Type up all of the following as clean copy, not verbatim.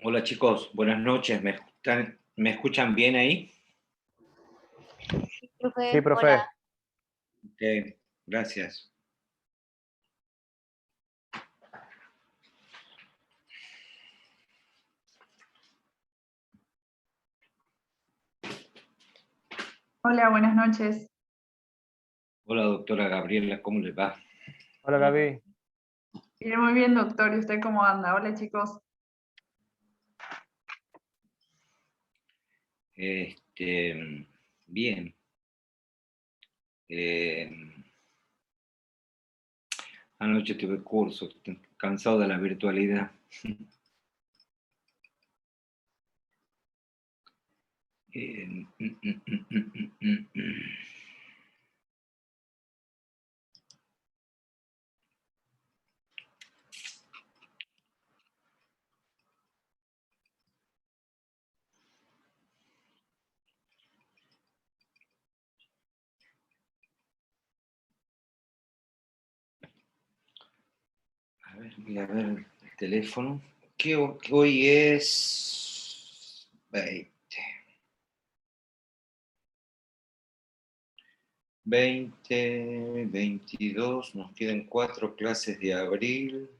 Hola chicos, buenas noches. ¿Me escuchan bien ahí? Sí, profe, Sí, hola. profe. Ok, gracias. Hola, buenas noches. Hola doctora Gabriela, ¿cómo les va? Hola, Gaby. Bien, muy bien, doctor. ¿Y usted cómo anda? Hola, chicos. Bien. Eh, Anoche tuve curso, estoy cansado de la virtualidad. Eh, mm, mm, mm, mm, mm, mm. A ver, voy a ver el teléfono. Que hoy es 22, nos quedan 4 clases de abril,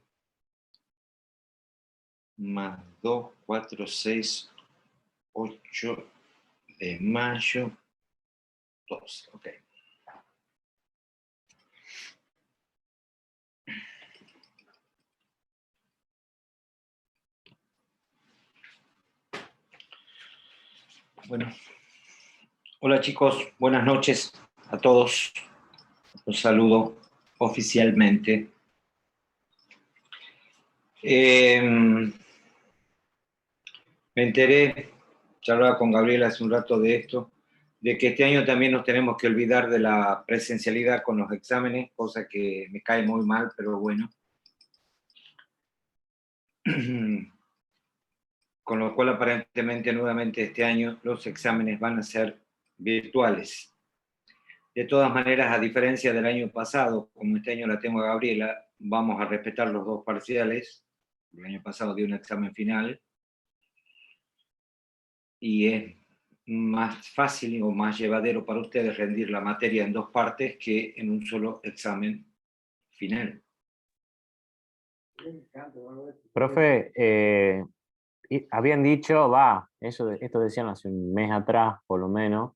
más 2, 4, 6, 8 de mayo, 12, ok. Bueno, hola chicos, buenas noches a todos. Los saludo oficialmente. Me enteré, charlaba con Gabriela hace un rato de esto, de que este año también nos tenemos que olvidar de la presencialidad con los exámenes, cosa que me cae muy mal, pero bueno. Con lo cual aparentemente nuevamente este año los exámenes van a ser virtuales. De todas maneras, a diferencia del año pasado, como este año la tengo a Gabriela, vamos a respetar los dos parciales. El año pasado di un examen final y es más fácil o más llevadero para ustedes rendir la materia en dos partes que en un solo examen final. Profe, habían dicho, esto decían hace un mes atrás, por lo menos,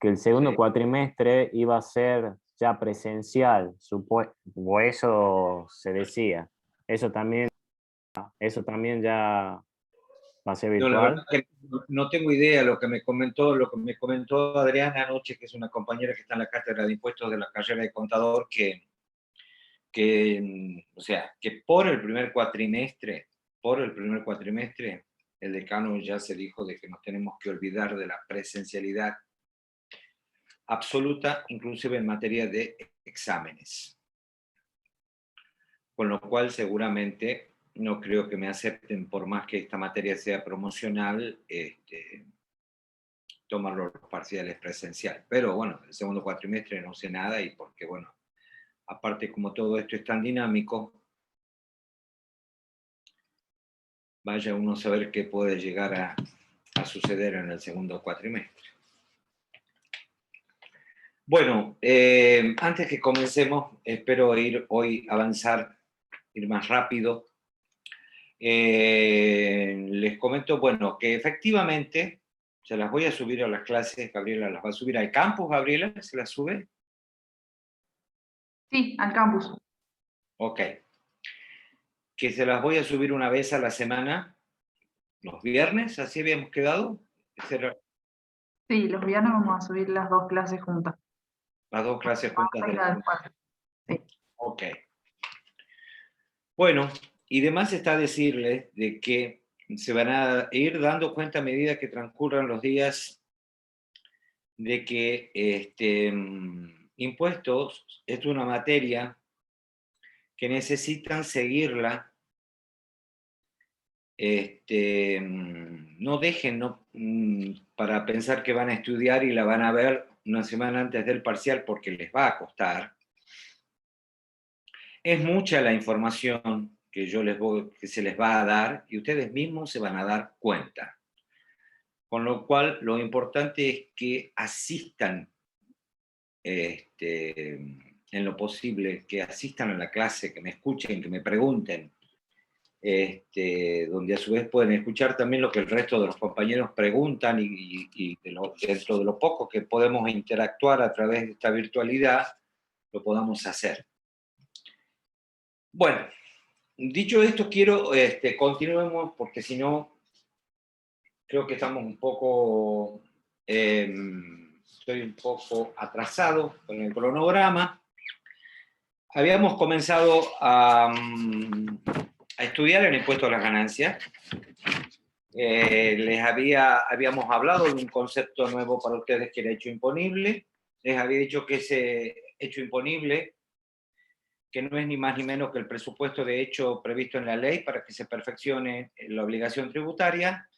que el segundo Sí. cuatrimestre iba a ser ya presencial, o eso se decía. Eso también ya va a ser No, la verdad virtual. que no tengo idea lo que me comentó Adriana anoche, que es una compañera que está en la cátedra de impuestos de la carrera de contador, o sea, que por el primer cuatrimestre, el decano ya se dijo de que nos tenemos que olvidar de la presencialidad absoluta, inclusive en materia de exámenes. Con lo cual seguramente no creo que me acepten, por más que esta materia sea promocional, tomar los parciales presencial. Pero bueno, el segundo cuatrimestre no sé nada y porque, bueno, aparte como todo esto es tan dinámico, vaya uno a saber qué puede llegar a suceder en el segundo cuatrimestre. Bueno, antes que comencemos, espero avanzar, ir más rápido. Les comento, bueno, que efectivamente se las voy a subir a las clases, Gabriela las va a subir al campus, Gabriela, ¿se las sube? Sí, al campus. Ok. Que se las voy a subir una vez a la semana, los viernes, así habíamos quedado. Sí, los viernes vamos a subir las dos clases juntas. Las dos clases juntas de Y la la del semana. jueves. Sí. Ok. Bueno, y demás está decirles de que se van a ir dando cuenta a medida que transcurran los días de que impuestos es una materia que necesitan seguirla. No dejen para pensar que van a estudiar y la van a ver una semana antes del parcial porque les va a costar. Es mucha la información, que que se les va a dar y ustedes mismos se van a dar cuenta. Con lo cual, lo importante es que asistan en lo posible, que asistan a la clase, que me escuchen, que me pregunten, donde a su vez pueden escuchar también lo que el resto de los compañeros preguntan y dentro de lo poco que podemos interactuar a través de esta virtualidad, lo podamos hacer. Bueno, dicho esto, quiero continuemos porque si no, creo que estamos un poco, estoy un poco atrasado con el cronograma. Habíamos comenzado a estudiar el impuesto a las ganancias. Habíamos hablado de un concepto nuevo para ustedes que era hecho imponible. Les había dicho que ese hecho imponible, que no es ni más ni menos que el presupuesto de hecho previsto en la ley para que se perfeccione la obligación tributaria,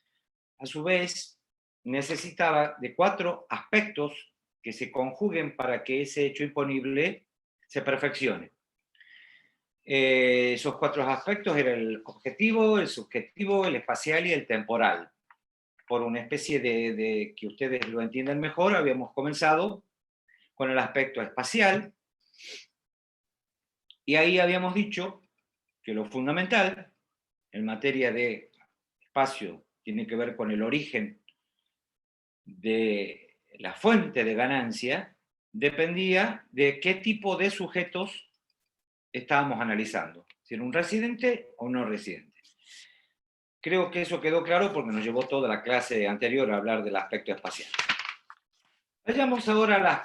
a su vez necesitaba de 4 aspectos que se conjuguen para que ese hecho imponible se perfeccione. Esos 4 aspectos eran el objetivo, el subjetivo, el espacial y el temporal. Por una especie de que ustedes lo entiendan mejor, habíamos comenzado con el aspecto espacial, y ahí habíamos dicho que lo fundamental en materia de espacio tiene que ver con el origen de la fuente de ganancia, dependía de qué tipo de sujetos estábamos analizando, si era un residente o no residente. Creo que eso quedó claro porque nos llevó toda la clase anterior a hablar del aspecto espacial. Vayamos ahora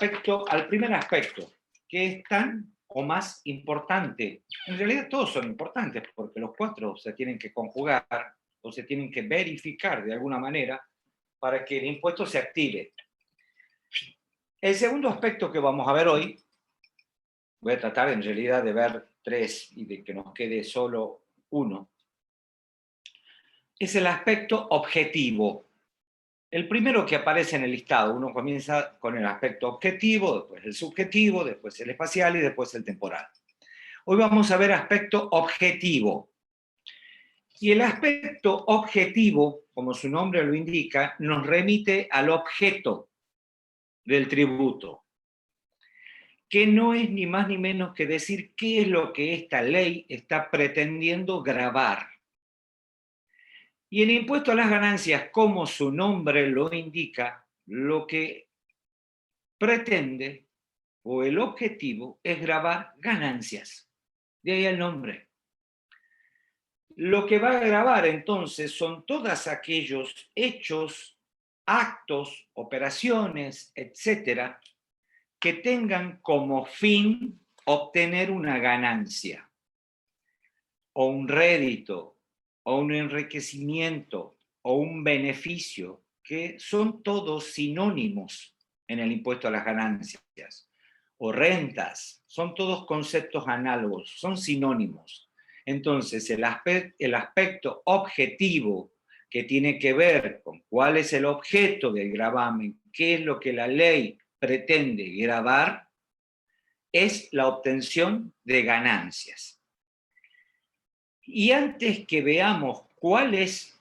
al primer aspecto, que es tan o más importante. En realidad todos son importantes porque los 4 se tienen que conjugar o se tienen que verificar de alguna manera para que el impuesto se active. El segundo aspecto que vamos a ver hoy, voy a tratar en realidad de ver 3 y de que nos quede solo 1, es el aspecto objetivo. El primero que aparece en el listado, uno comienza con el aspecto objetivo, después el subjetivo, después el espacial y después el temporal. Hoy vamos a ver aspecto objetivo. Y el aspecto objetivo, como su nombre lo indica, nos remite al objeto del tributo, que no es ni más ni menos que decir qué es lo que esta ley está pretendiendo gravar. Y el impuesto a las ganancias, como su nombre lo indica, lo que pretende o el objetivo es gravar ganancias. De ahí el nombre. Lo que va a gravar entonces son todos aquellos hechos, actos, operaciones, etcétera, que tengan como fin obtener una ganancia, o un rédito, o un enriquecimiento, o un beneficio, que son todos sinónimos en el impuesto a las ganancias, o rentas, son todos conceptos análogos, son sinónimos. Entonces, el aspecto objetivo que tiene que ver con cuál es el objeto del gravamen, qué es lo que la ley pretende gravar, es la obtención de ganancias. Y antes que veamos cuál es,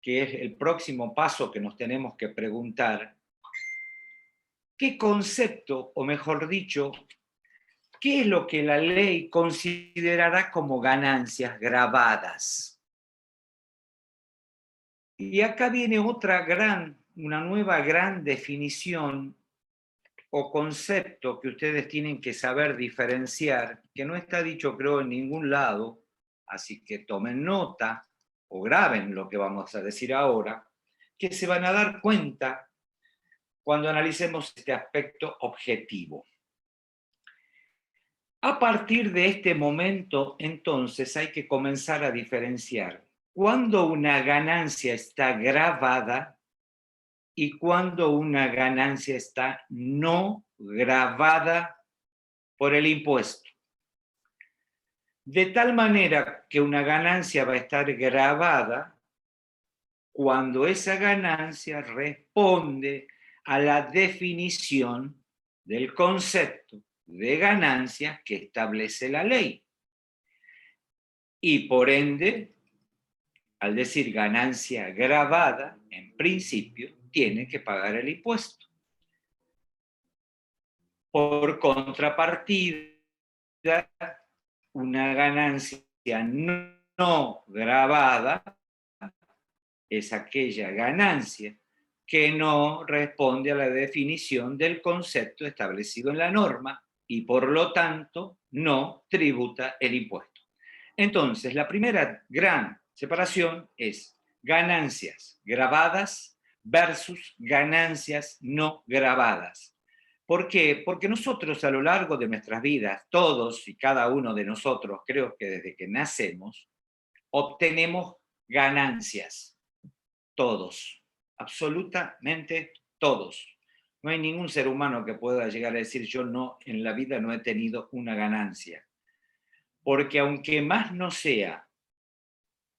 que es el próximo paso que nos tenemos que preguntar, ¿qué concepto, o mejor dicho, qué es lo que la ley considerará como ganancias gravadas? Y acá viene una nueva gran definición o concepto que ustedes tienen que saber diferenciar, que no está dicho creo en ningún lado, así que tomen nota o graben lo que vamos a decir ahora, que se van a dar cuenta cuando analicemos este aspecto objetivo. A partir de este momento, entonces, hay que comenzar a diferenciar cuándo una ganancia está gravada y cuándo una ganancia está no gravada por el impuesto. De tal manera que una ganancia va a estar gravada cuando esa ganancia responde a la definición del concepto de ganancia que establece la ley. Y por ende, al decir ganancia gravada, en principio, tiene que pagar el impuesto. Por contrapartida, una ganancia no gravada es aquella ganancia que no responde a la definición del concepto establecido en la norma y por lo tanto no tributa el impuesto. Entonces, la primera gran separación es ganancias gravadas versus ganancias no gravadas. ¿Por qué? Porque nosotros a lo largo de nuestras vidas, todos y cada uno de nosotros, creo que desde que nacemos, obtenemos ganancias. Todos, absolutamente todos. No hay ningún ser humano que pueda llegar a decir yo no, en la vida no he tenido una ganancia. Porque aunque más no sea,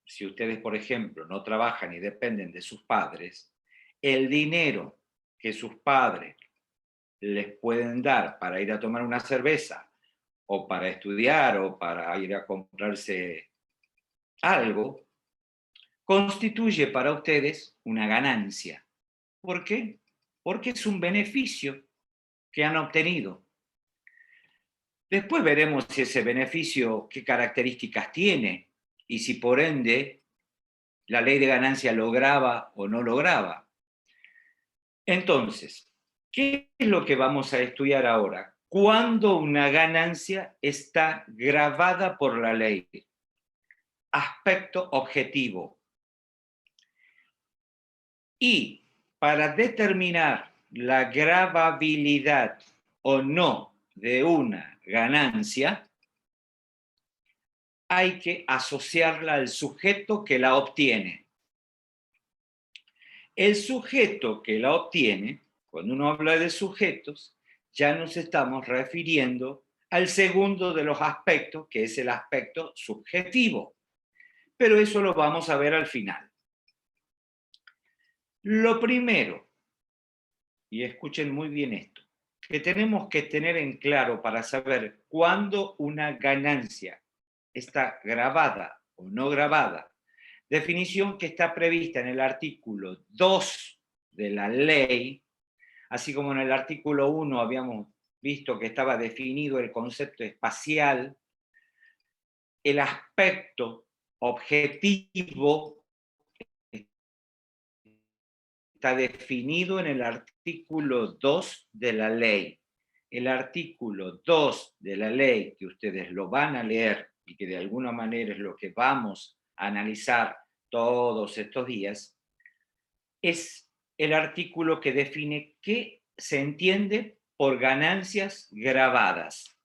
si ustedes, por ejemplo, no trabajan y dependen de sus padres, el dinero que sus padres les pueden dar para ir a tomar una cerveza o para estudiar o para ir a comprarse algo, constituye para ustedes una ganancia. ¿Por qué? Porque es un beneficio que han obtenido. Después veremos si ese beneficio, qué características tiene y si por ende la ley de ganancia lo grava o no lo grava. Entonces, ¿qué es lo que vamos a estudiar ahora? ¿Cuándo una ganancia está gravada por la ley? Aspecto objetivo. Y para determinar la gravabilidad o no de una ganancia, hay que asociarla al sujeto que la obtiene. El sujeto que la obtiene, cuando uno habla de sujetos, ya nos estamos refiriendo al segundo de los aspectos, que es el aspecto subjetivo. Pero eso lo vamos a ver al final. Lo primero, y escuchen muy bien esto, que tenemos que tener en claro para saber cuándo una ganancia está gravada o no gravada, definición que está prevista en el artículo 2 de la ley, así como en el artículo 1 habíamos visto que estaba definido el concepto espacial, el aspecto objetivo está definido en el artículo 2 de la ley. El artículo 2 de la ley, que ustedes lo van a leer y que de alguna manera es lo que vamos a analizar todos estos días, es el artículo que define qué se entiende por ganancias gravadas.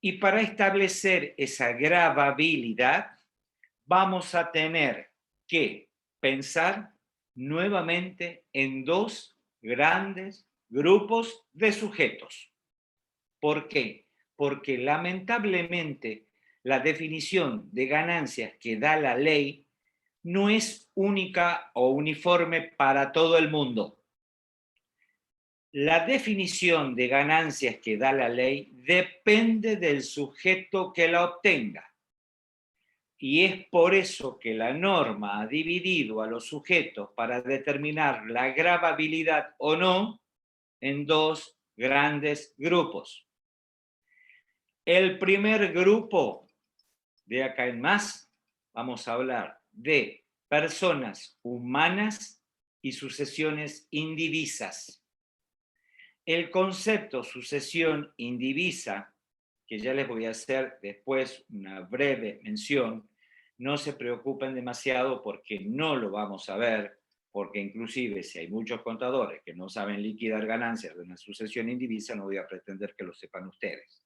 Y para establecer esa gravabilidad, vamos a tener que pensar nuevamente en dos grandes grupos de sujetos. ¿Por qué? Porque lamentablemente la definición de ganancias que da la ley no es única o uniforme para todo el mundo. La definición de ganancias que da la ley depende del sujeto que la obtenga. Y es por eso que la norma ha dividido a los sujetos para determinar la gravabilidad o no en dos grandes grupos. El primer grupo, de acá en más, vamos a hablar de personas humanas y sucesiones indivisas. El concepto sucesión indivisa, que ya les voy a hacer después una breve mención, no se preocupen demasiado porque no lo vamos a ver, porque inclusive si hay muchos contadores que no saben liquidar ganancias de una sucesión indivisa, no voy a pretender que lo sepan ustedes.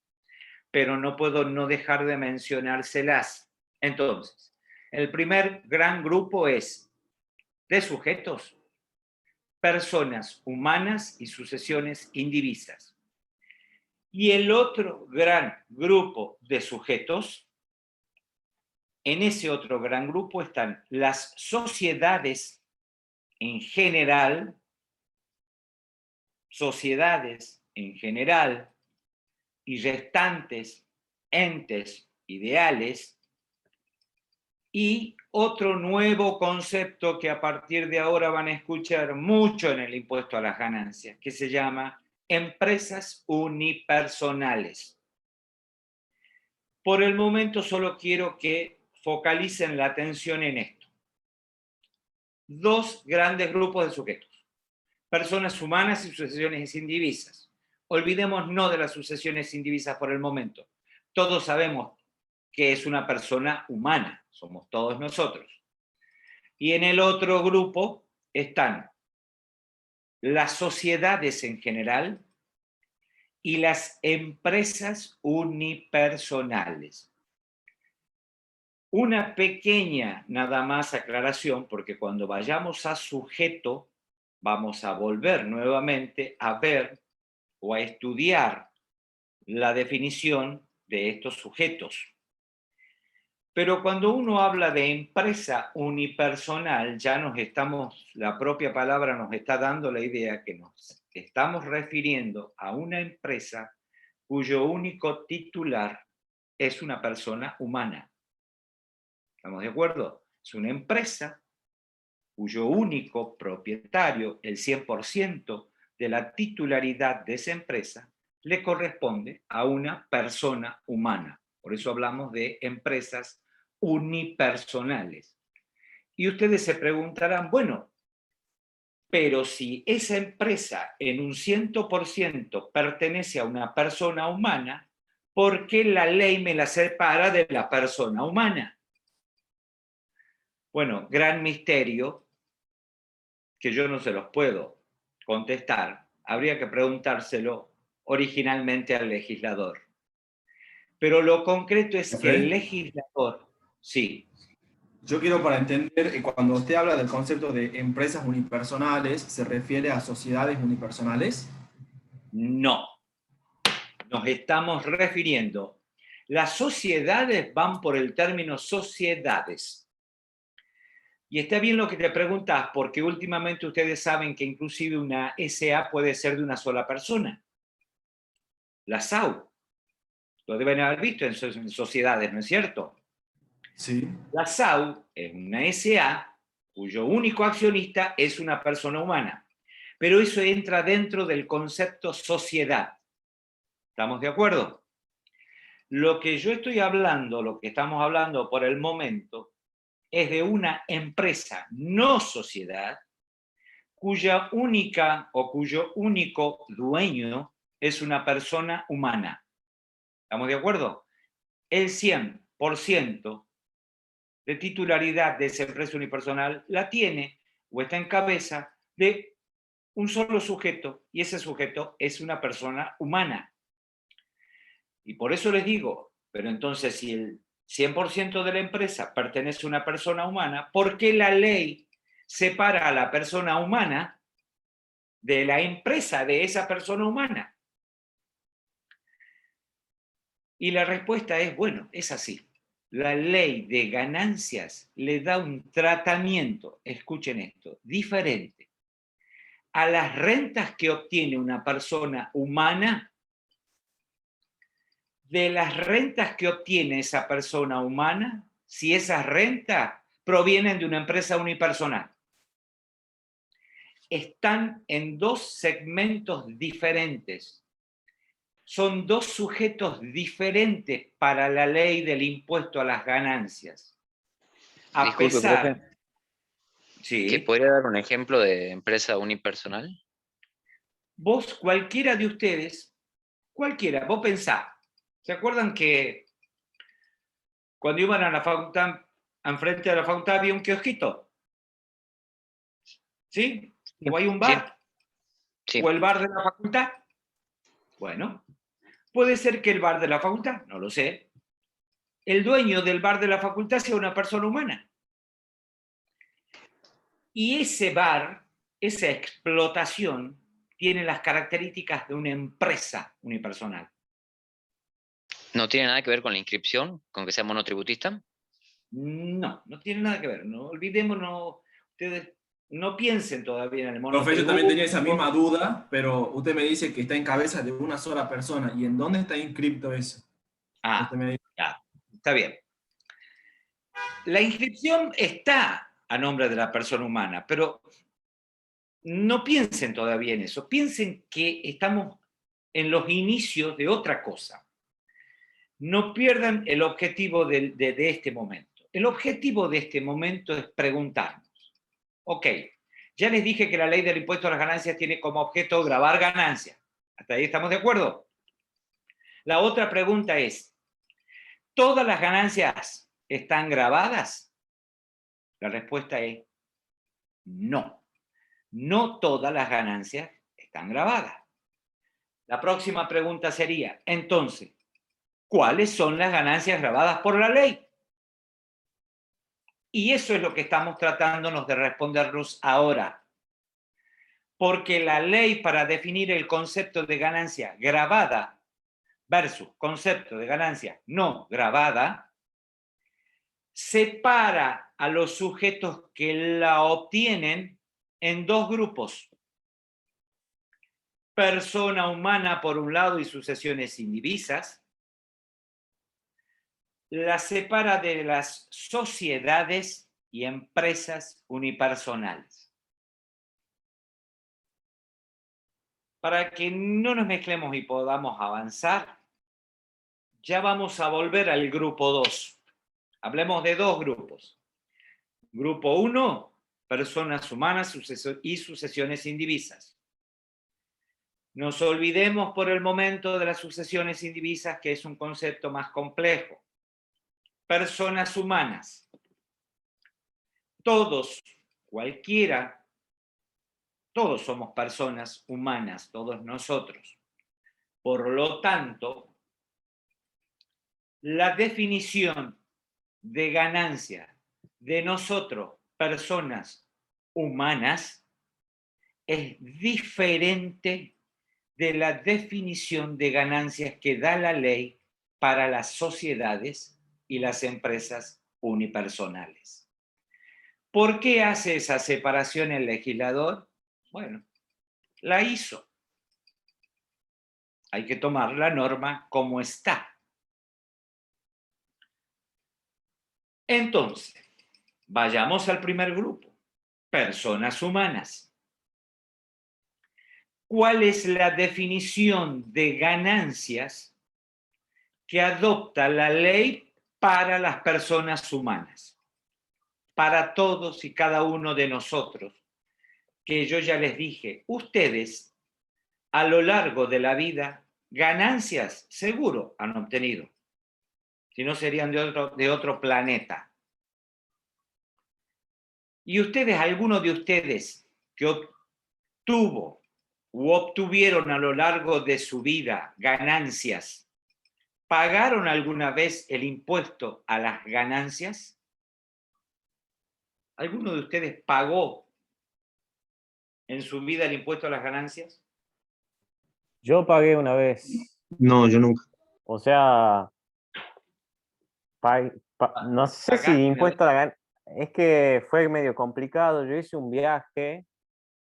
Pero no puedo no dejar de mencionárselas. Entonces, el primer gran grupo es de sujetos, personas humanas y sucesiones indivisas. Y el otro gran grupo de sujetos, en ese otro gran grupo están las sociedades en general, y restantes entes ideales Y otro nuevo concepto que a partir de ahora van a escuchar mucho en el impuesto a las ganancias, que se llama empresas unipersonales. Por el momento solo quiero que focalicen la atención en esto. Dos grandes grupos de sujetos: personas humanas y sucesiones indivisas. Olvidémonos de las sucesiones indivisas por el momento. Todos sabemos que es una persona humana, somos todos nosotros. Y en el otro grupo están las sociedades en general y las empresas unipersonales. Una pequeña, nada más, aclaración, porque cuando vayamos a sujeto, vamos a volver nuevamente a ver o a estudiar la definición de estos sujetos. Pero cuando uno habla de empresa unipersonal, ya la propia palabra nos está dando la idea que nos estamos refiriendo a una empresa cuyo único titular es una persona humana. ¿Estamos de acuerdo? Es una empresa cuyo único propietario, el 100% de la titularidad de esa empresa, le corresponde a una persona humana. Por eso hablamos de empresas unipersonales. Y ustedes se preguntarán, bueno, pero si esa empresa en un 100% pertenece a una persona humana, ¿por qué la ley me la separa de la persona humana? Bueno, gran misterio que yo no se los puedo contestar. Habría que preguntárselo originalmente al legislador. Pero lo concreto es que el legislador, sí. Yo quiero, para entender, cuando usted habla del concepto de empresas unipersonales, ¿se refiere a sociedades unipersonales? No. Nos estamos refiriendo. Las sociedades van por el término sociedades. Y está bien lo que te preguntas, porque últimamente ustedes saben que inclusive una SA puede ser de una sola persona. La SAU. Lo deben haber visto en sociedades, ¿no es cierto? Sí. La SAU es una SA cuyo único accionista es una persona humana. Pero eso entra dentro del concepto sociedad. ¿Estamos de acuerdo? Lo que yo estoy hablando, lo que estamos hablando por el momento, es de una empresa, no sociedad, cuya única o cuyo único dueño es una persona humana. ¿Estamos de acuerdo? El 100% de titularidad de esa empresa unipersonal la tiene o está en cabeza de un solo sujeto, y ese sujeto es una persona humana. Y por eso les digo, pero entonces si el 100% de la empresa pertenece a una persona humana, ¿por qué la ley separa a la persona humana de la empresa de esa persona humana? Y la respuesta es, bueno, es así. La ley de ganancias le da un tratamiento, escuchen esto, diferente a las rentas que obtiene una persona humana de las rentas que obtiene esa persona humana si esas rentas provienen de una empresa unipersonal. Están en dos segmentos diferentes. Son dos sujetos diferentes para la ley del impuesto a las ganancias. Disculpe, profe. Sí. ¿Que podría dar un ejemplo de empresa unipersonal? Vos, cualquiera de ustedes, cualquiera, vos pensá, ¿se acuerdan que cuando iban a la facultad, enfrente de la facultad había un kiosquito? ¿Sí? ¿O hay un bar? Sí. ¿O el bar de la facultad? Bueno, puede ser que el bar de la facultad, no lo sé, el dueño del bar de la facultad sea una persona humana. Y ese bar, esa explotación, tiene las características de una empresa unipersonal. ¿No tiene nada que ver con la inscripción, con que sea monotributista? No, no tiene nada que ver. No olvidémonos, ustedes no piensen todavía en el monotributo. Profe, yo también tenía esa misma duda, pero usted me dice que está en cabeza de una sola persona. ¿Y en dónde está inscrito eso? Ah, ya, está bien. La inscripción está a nombre de la persona humana, pero no piensen todavía en eso. Piensen que estamos en los inicios de otra cosa. No pierdan el objetivo de este momento. El objetivo de este momento es preguntarnos, ok, ya les dije que la ley del impuesto a las ganancias tiene como objeto gravar ganancias. ¿Hasta ahí estamos de acuerdo? La otra pregunta es, ¿todas las ganancias están grabadas? La respuesta es no. No todas las ganancias están grabadas. La próxima pregunta sería, entonces, ¿cuáles son las ganancias grabadas por la ley? Y eso es lo que estamos tratándonos de respondernos ahora. Porque la ley, para definir el concepto de ganancia grabada versus concepto de ganancia no grabada, separa a los sujetos que la obtienen en dos grupos. Persona humana por un lado y sucesiones indivisas. La separa de las sociedades y empresas unipersonales. Para que no nos mezclemos y podamos avanzar, ya vamos a volver al grupo 2. Hablemos de dos grupos. Grupo 1, personas humanas y sucesiones indivisas. Nos olvidemos por el momento de las sucesiones indivisas, que es un concepto más complejo. Personas humanas. Todos, cualquiera, todos somos personas humanas, todos nosotros. Por lo tanto, la definición de ganancia de nosotros, personas humanas, es diferente de la definición de ganancias que da la ley para las sociedades y las empresas unipersonales. ¿Por qué hace esa separación el legislador? Bueno, la hizo. Hay que tomar la norma como está. Entonces, vayamos al primer grupo, personas humanas. ¿Cuál es la definición de ganancias que adopta la ley para las personas humanas? Para todos y cada uno de nosotros, que yo ya les dije, ustedes a lo largo de la vida ganancias seguro han obtenido, si no serían de otro planeta. Y ustedes, alguno de ustedes que obtuvo u obtuvieron a lo largo de su vida ganancias, ¿pagaron alguna vez el impuesto a las ganancias? ¿Alguno de ustedes pagó en su vida el impuesto a las ganancias? Yo pagué una vez. No, yo nunca. O sea, no sé si impuesto a la ganancia. Es que fue medio complicado. Yo hice un viaje.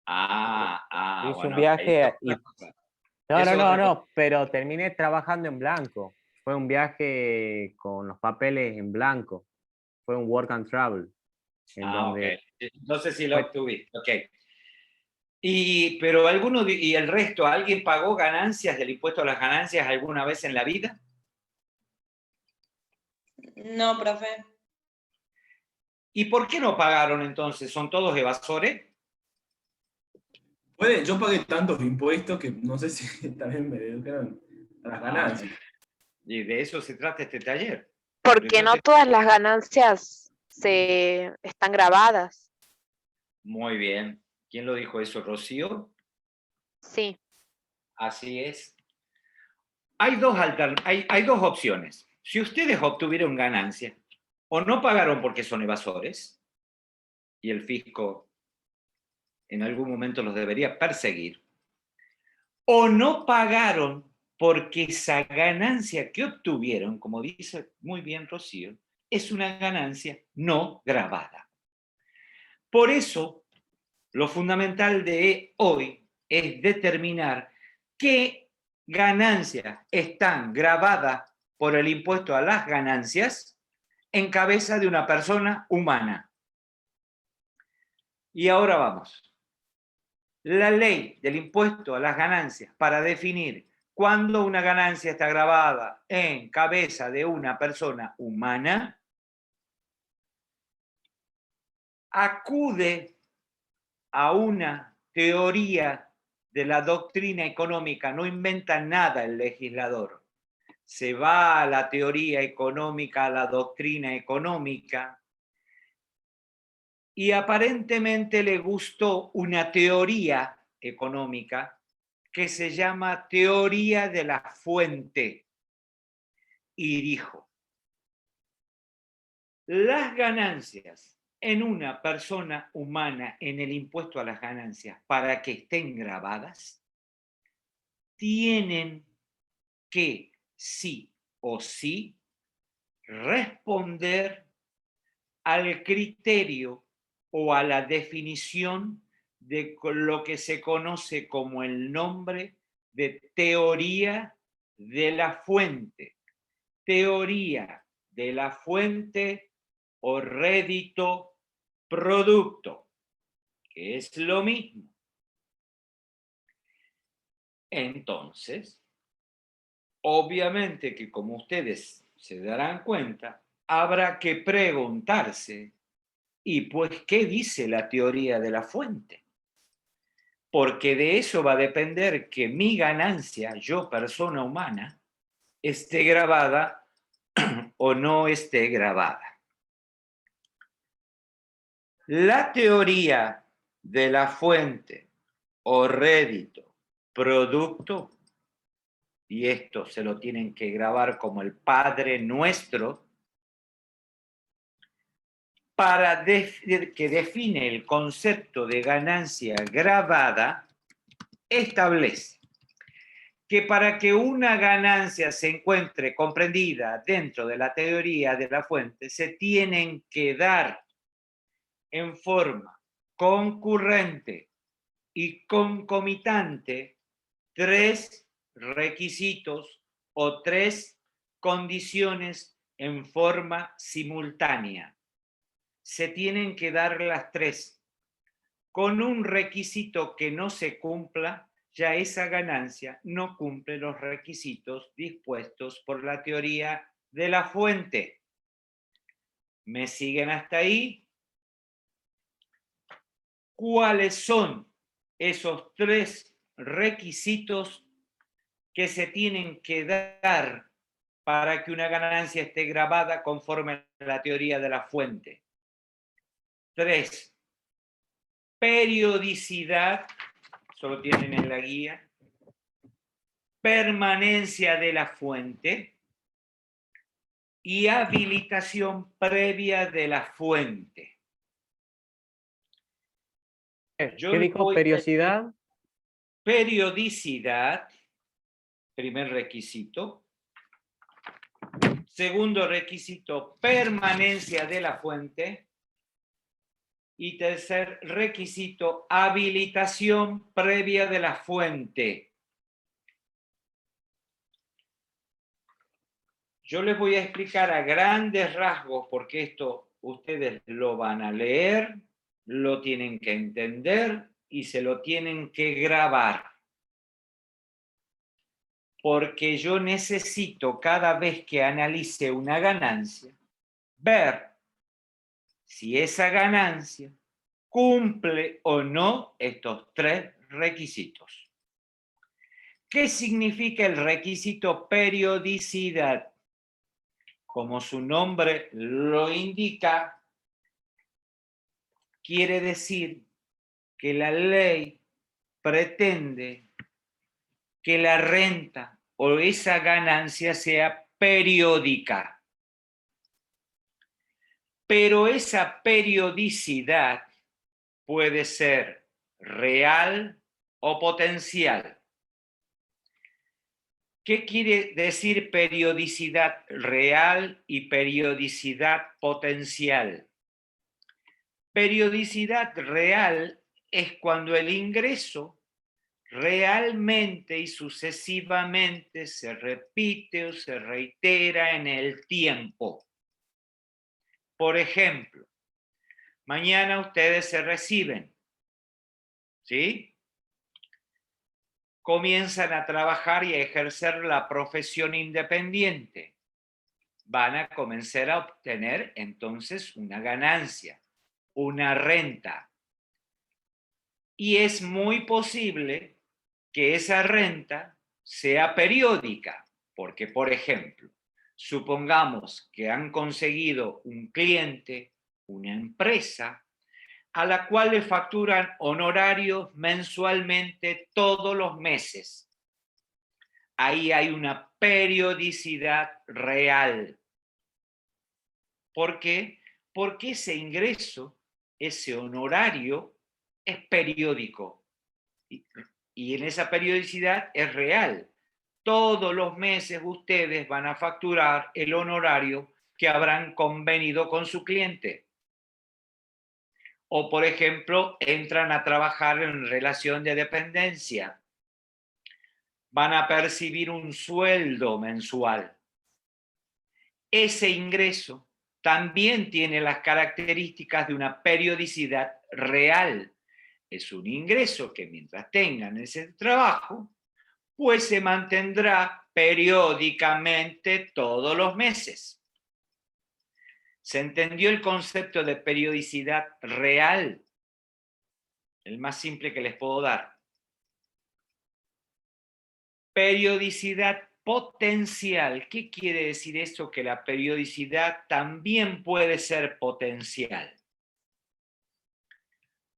Hice un viaje y... No, pero terminé trabajando en blanco. Fue un viaje con los papeles en blanco. Fue un work and travel. Ok. No sé si lo obtuviste. Ok. Pero y el resto, ¿alguien pagó ganancias del impuesto a las ganancias alguna vez en la vida? No, profe. ¿Y por qué no pagaron entonces? ¿Son todos evasores? Yo pagué tantos impuestos que no sé si también me dedujeron a las ganancias. Y de eso se trata este taller. Porque no todas las ganancias están grabadas. Muy bien. ¿Quién lo dijo eso, Rocío? Sí. Así es. Hay dos opciones. Si ustedes obtuvieron ganancia, o no pagaron porque son evasores, y el fisco en algún momento los debería perseguir, o no pagaron porque esa ganancia que obtuvieron, como dice muy bien Rocío, es una ganancia no grabada. Por eso, lo fundamental de hoy es determinar qué ganancias están grabadas por el impuesto a las ganancias en cabeza de una persona humana. Y ahora vamos. La ley del impuesto a las ganancias para definir cuándo una ganancia está grabada en cabeza de una persona humana acude a una teoría de la doctrina económica, no inventa nada el legislador. Se va a la teoría económica, a la doctrina económica, y aparentemente le gustó una teoría económica que se llama teoría de la fuente. Y dijo, las ganancias en una persona humana en el impuesto a las ganancias, para que estén grabadas, tienen que sí o sí responder al criterio o a la definición de lo que se conoce como el nombre de teoría de la fuente. Teoría de la fuente o rédito producto, que es lo mismo. Entonces, obviamente que como ustedes se darán cuenta, habrá que preguntarse, ¿y pues qué dice la teoría de la fuente? Porque de eso va a depender que mi ganancia, yo persona humana, esté grabada o no esté grabada. La teoría de la fuente o rédito producto, y esto se lo tienen que grabar como el Padre Nuestro, que define el concepto de ganancia grabada, establece que para que una ganancia se encuentre comprendida dentro de la teoría de la fuente, se tienen que dar en forma concurrente y concomitante 3 requisitos o 3 condiciones en forma simultánea. Se tienen que dar las 3. Con un requisito que no se cumpla, ya esa ganancia no cumple los requisitos dispuestos por la teoría de la fuente. ¿Me siguen hasta ahí? ¿Cuáles son esos 3 requisitos que se tienen que dar para que una ganancia esté grabada conforme a la teoría de la fuente? 3. Periodicidad, solo tienen en la guía. Permanencia de la fuente y habilitación previa de la fuente. ¿Qué dijo? Periodicidad. Periodicidad, primer requisito. Segundo requisito, permanencia de la fuente. Y tercer requisito, habilitación previa de la fuente. Yo les voy a explicar a grandes rasgos, porque esto ustedes lo van a leer, lo tienen que entender y se lo tienen que grabar. Porque yo necesito, cada vez que analice una ganancia, ver si esa ganancia cumple o no estos 3 requisitos. ¿Qué significa el requisito periodicidad? Como su nombre lo indica, quiere decir que la ley pretende que la renta o esa ganancia sea periódica. Pero esa periodicidad puede ser real o potencial. ¿Qué quiere decir periodicidad real y periodicidad potencial? Periodicidad real es cuando el ingreso realmente y sucesivamente se repite o se reitera en el tiempo. Por ejemplo, mañana ustedes se reciben, ¿sí? Comienzan a trabajar y a ejercer la profesión independiente. Van a comenzar a obtener entonces una ganancia, una renta. Y es muy posible que esa renta sea periódica, porque, por ejemplo, supongamos que han conseguido un cliente, una empresa, a la cual le facturan honorarios mensualmente todos los meses. Ahí hay una periodicidad real. ¿Por qué? Porque ese ingreso, ese honorario, es periódico. Y en esa periodicidad es real. Todos los meses ustedes van a facturar el honorario que habrán convenido con su cliente. O, por ejemplo, entran a trabajar en relación de dependencia. Van a percibir un sueldo mensual. Ese ingreso también tiene las características de una periodicidad real. Es un ingreso que mientras tengan ese trabajo, pues se mantendrá periódicamente todos los meses. ¿Se entendió el concepto de periodicidad real? El más simple que les puedo dar. Periodicidad potencial. ¿Qué quiere decir eso? Que la periodicidad también puede ser potencial.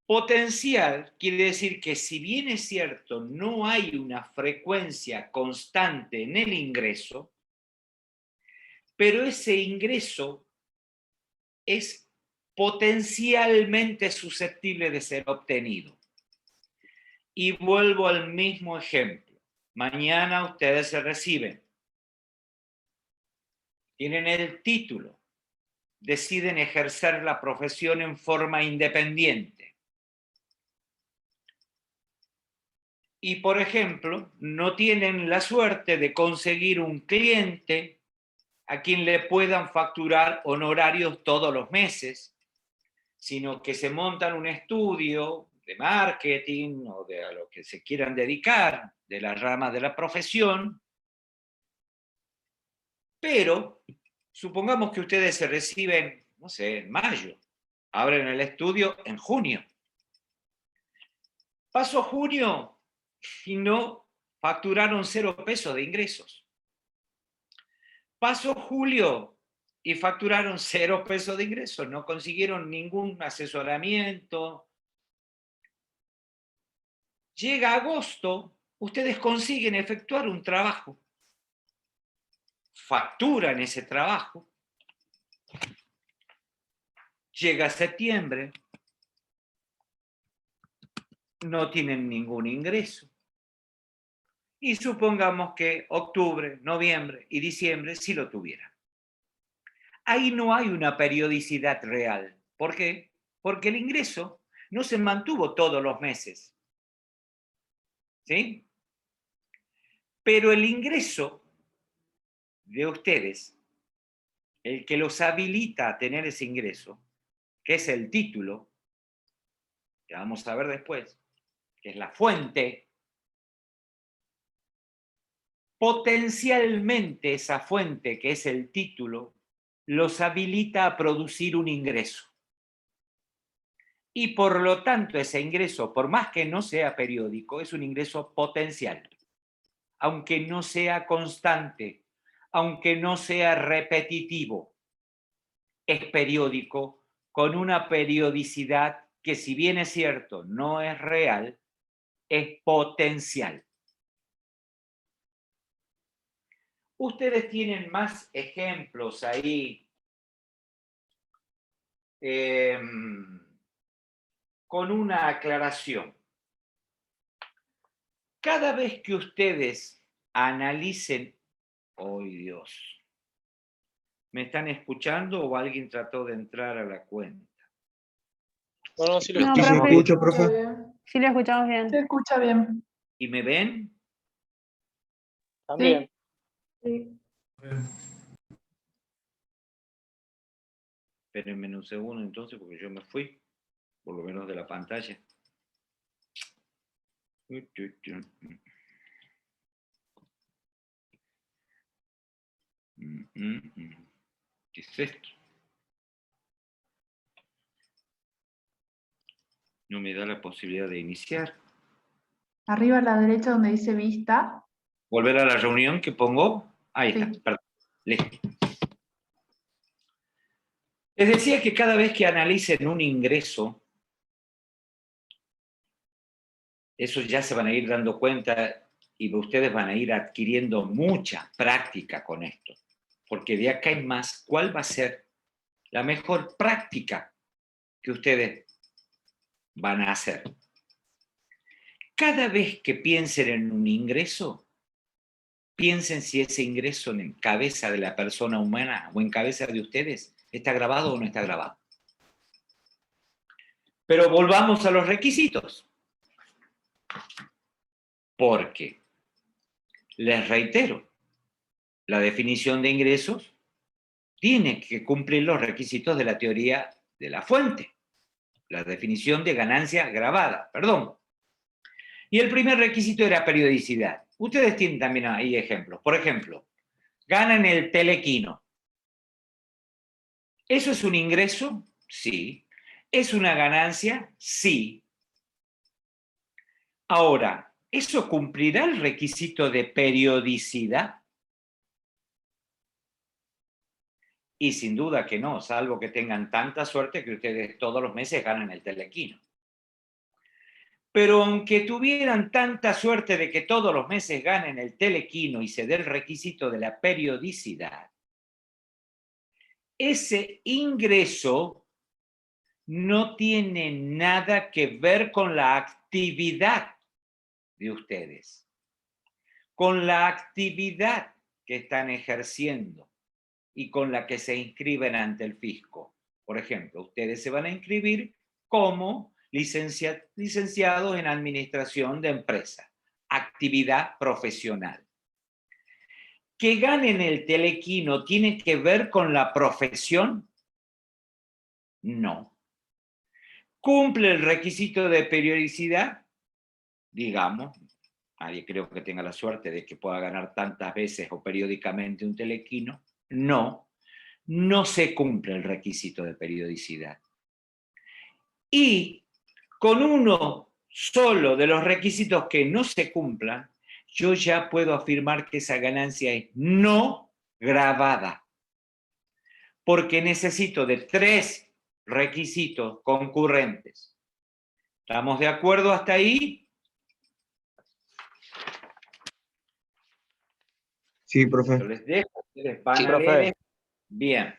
Potencial quiere decir que si bien es cierto, no hay una frecuencia constante en el ingreso, pero ese ingreso es potencialmente susceptible de ser obtenido. Y vuelvo al mismo ejemplo. Mañana ustedes se reciben. Tienen el título. Deciden ejercer la profesión en forma independiente. Y, por ejemplo, no tienen la suerte de conseguir un cliente a quien le puedan facturar honorarios todos los meses, sino que se montan un estudio de marketing o de a lo que se quieran dedicar, de la rama de la profesión, pero supongamos que ustedes se reciben, no sé, en mayo, abren el estudio en junio. Pasó junio y no facturaron 0 pesos de ingresos. Pasó julio y facturaron 0 pesos de ingresos, no consiguieron ningún asesoramiento. Llega agosto, ustedes consiguen efectuar un trabajo, facturan ese trabajo. Llega septiembre, no tienen ningún ingreso. Y supongamos que octubre, noviembre y diciembre sí lo tuvieran. Ahí no hay una periodicidad real. ¿Por qué? Porque el ingreso no se mantuvo todos los meses. ¿Sí? Pero el ingreso de ustedes, el que los habilita a tener ese ingreso, que es el título, que vamos a ver después, que es la fuente, potencialmente esa fuente, que es el título, los habilita a producir un ingreso. Y por lo tanto ese ingreso, por más que no sea periódico, es un ingreso potencial. Aunque no sea constante, aunque no sea repetitivo, es periódico, con una periodicidad que, si bien es cierto, no es real, es potencial. Ustedes tienen más ejemplos ahí con una aclaración. Cada vez que ustedes analicen, ¡ay Dios! ¿Me están escuchando o alguien trató de entrar a la cuenta? No, sí lo No, escucho. profe. Escucho, profe. Sí lo escuchamos bien. Se escucha bien. ¿Y me ven? También. Sí. Espérenme un segundo entonces, porque yo me fui, por lo menos de la pantalla. ¿Qué es esto? No me da la posibilidad de iniciar. Arriba a la derecha donde dice vista. Volver a la reunión que pongo. Ahí Sí. está, perdón. Listo. Les decía que cada vez que analicen un ingreso, eso ya se van a ir dando cuenta y ustedes van a ir adquiriendo mucha práctica con esto. Porque de acá en más, ¿cuál va a ser la mejor práctica que ustedes van a hacer? Cada vez que piensen en un ingreso, piensen si ese ingreso en cabeza de la persona humana o en cabeza de ustedes está grabado o no está grabado. Pero volvamos a los requisitos. Porque, les reitero, la definición de ingresos tiene que cumplir los requisitos de la teoría de la fuente. La definición de ganancia grabada, perdón. Y el primer requisito era periodicidad. Ustedes tienen también ahí ejemplos. Por ejemplo, ganan el telequino. ¿Eso es un ingreso? Sí. ¿Es una ganancia? Sí. Ahora, ¿eso cumplirá el requisito de periodicidad? Y sin duda que no, salvo que tengan tanta suerte que ustedes todos los meses ganan el telequino. Pero aunque tuvieran tanta suerte de que todos los meses ganen el telequino y se dé el requisito de la periodicidad, ese ingreso no tiene nada que ver con la actividad de ustedes, con la actividad que están ejerciendo y con la que se inscriben ante el fisco. Por ejemplo, ustedes se van a inscribir como licenciados en administración de empresa, actividad profesional. Que ganen el telequino tiene que ver con la profesión. No. ¿Cumple el requisito de periodicidad? Digamos, nadie creo que tenga la suerte de que pueda ganar tantas veces o periódicamente un telequino. No, no se cumple el requisito de periodicidad. Y con uno solo de los requisitos que no se cumplan, yo ya puedo afirmar que esa ganancia es no grabada. Porque necesito de 3 requisitos concurrentes. ¿Estamos de acuerdo hasta ahí? Sí, profe. Yo les dejo, ustedes van Sí, a profe. leer. Bien.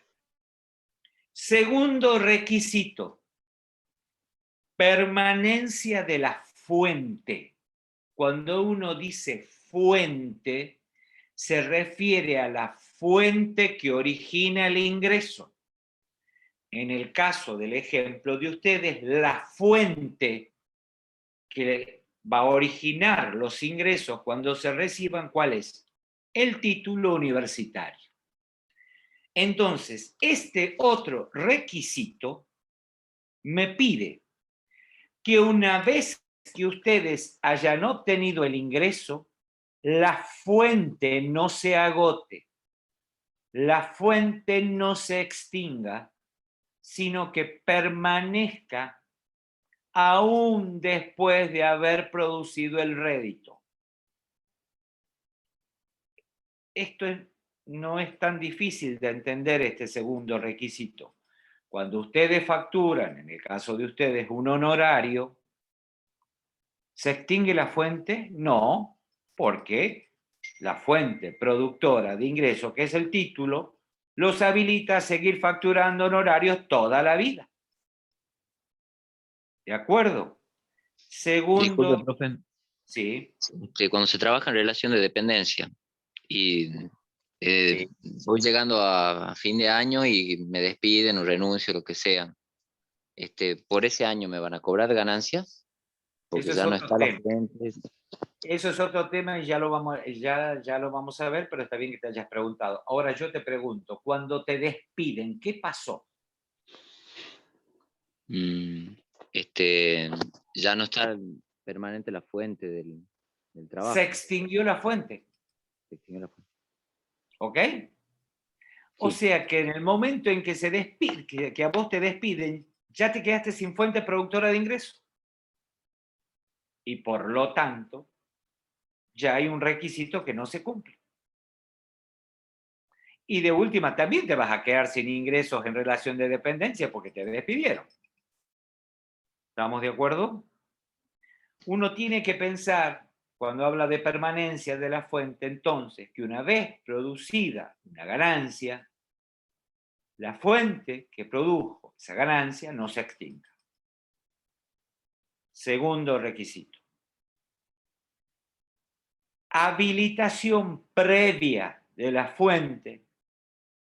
Segundo requisito. Permanencia de la fuente. Cuando uno dice fuente, se refiere a la fuente que origina el ingreso. En el caso del ejemplo de ustedes, la fuente que va a originar los ingresos cuando se reciban, ¿cuál es? El título universitario. Entonces, este otro requisito me pide que una vez que ustedes hayan obtenido el ingreso, la fuente no se agote, la fuente no se extinga, sino que permanezca aún después de haber producido el rédito. Esto no es tan difícil de entender, este segundo requisito. Cuando ustedes facturan, en el caso de ustedes, un honorario, ¿se extingue la fuente? No, porque la fuente productora de ingresos, que es el título, los habilita a seguir facturando honorarios toda la vida. ¿De acuerdo? Segundo, Disculpe, profe. sí, Que cuando se trabaja en relación de dependencia y sí. voy llegando a fin de año y me despiden o renuncio, lo que sea, ¿por ese año me van a cobrar ganancias? Porque Eso es ya no otro está la tema. fuente. Eso es otro tema y ya lo vamos a ver, pero está bien que te hayas preguntado. Ahora yo te pregunto, cuando te despiden, ¿qué pasó? Ya no está permanente la fuente del trabajo. Se extinguió la fuente. Se extinguió la fuente. ¿Ok? O Sí. sea que en el momento en que se despide, que a vos te despiden, ya te quedaste sin fuente productora de ingresos. Y por lo tanto, ya hay un requisito que no se cumple. Y de última, también te vas a quedar sin ingresos en relación de dependencia porque te despidieron. ¿Estamos de acuerdo? Uno tiene que pensar, cuando habla de permanencia de la fuente, entonces, que una vez producida una ganancia, la fuente que produjo esa ganancia no se extinga. Segundo requisito. Habilitación previa de la fuente,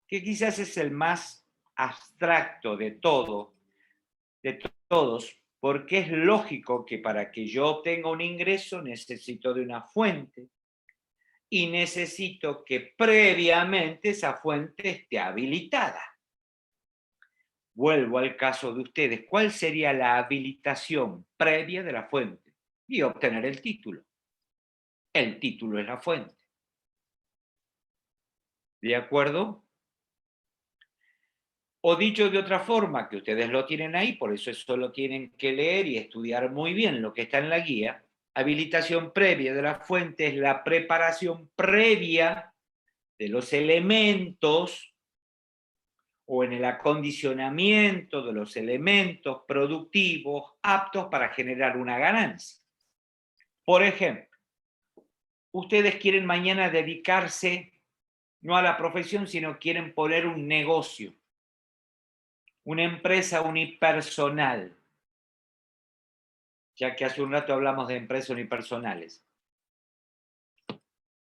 que quizás es el más abstracto de todos, porque es lógico que para que yo obtenga un ingreso necesito de una fuente y necesito que previamente esa fuente esté habilitada. Vuelvo al caso de ustedes. ¿Cuál sería la habilitación previa de la fuente? Y obtener el título. El título es la fuente. ¿De acuerdo? O dicho de otra forma, que ustedes lo tienen ahí, por eso solo tienen que leer y estudiar muy bien lo que está en la guía. Habilitación previa de la fuente es la preparación previa de los elementos o en el acondicionamiento de los elementos productivos aptos para generar una ganancia. Por ejemplo, ustedes quieren mañana dedicarse no a la profesión, sino quieren poner un negocio, una empresa unipersonal, ya que hace un rato hablamos de empresas unipersonales.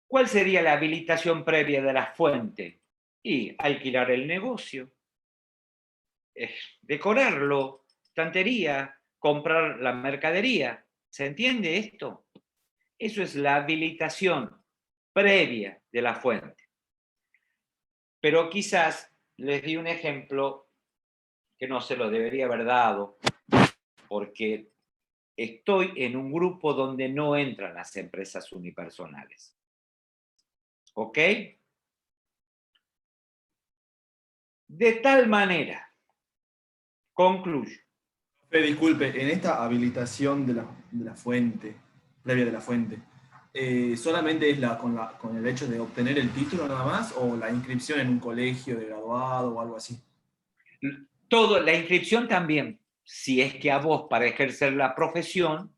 ¿Cuál sería la habilitación previa de la fuente? Y alquilar el negocio, decorarlo, estantería, comprar la mercadería. ¿Se entiende esto? Eso es la habilitación previa de la fuente. Pero quizás les di un ejemplo que no se lo debería haber dado, porque estoy en un grupo donde no entran las empresas unipersonales. ¿Ok? De tal manera, concluyo. Disculpe, en esta habilitación de la fuente, previa de la fuente, ¿solamente es con el hecho de obtener el título nada más o la inscripción en un colegio de graduado o algo así? Todo, la inscripción también, si es que a vos para ejercer la profesión,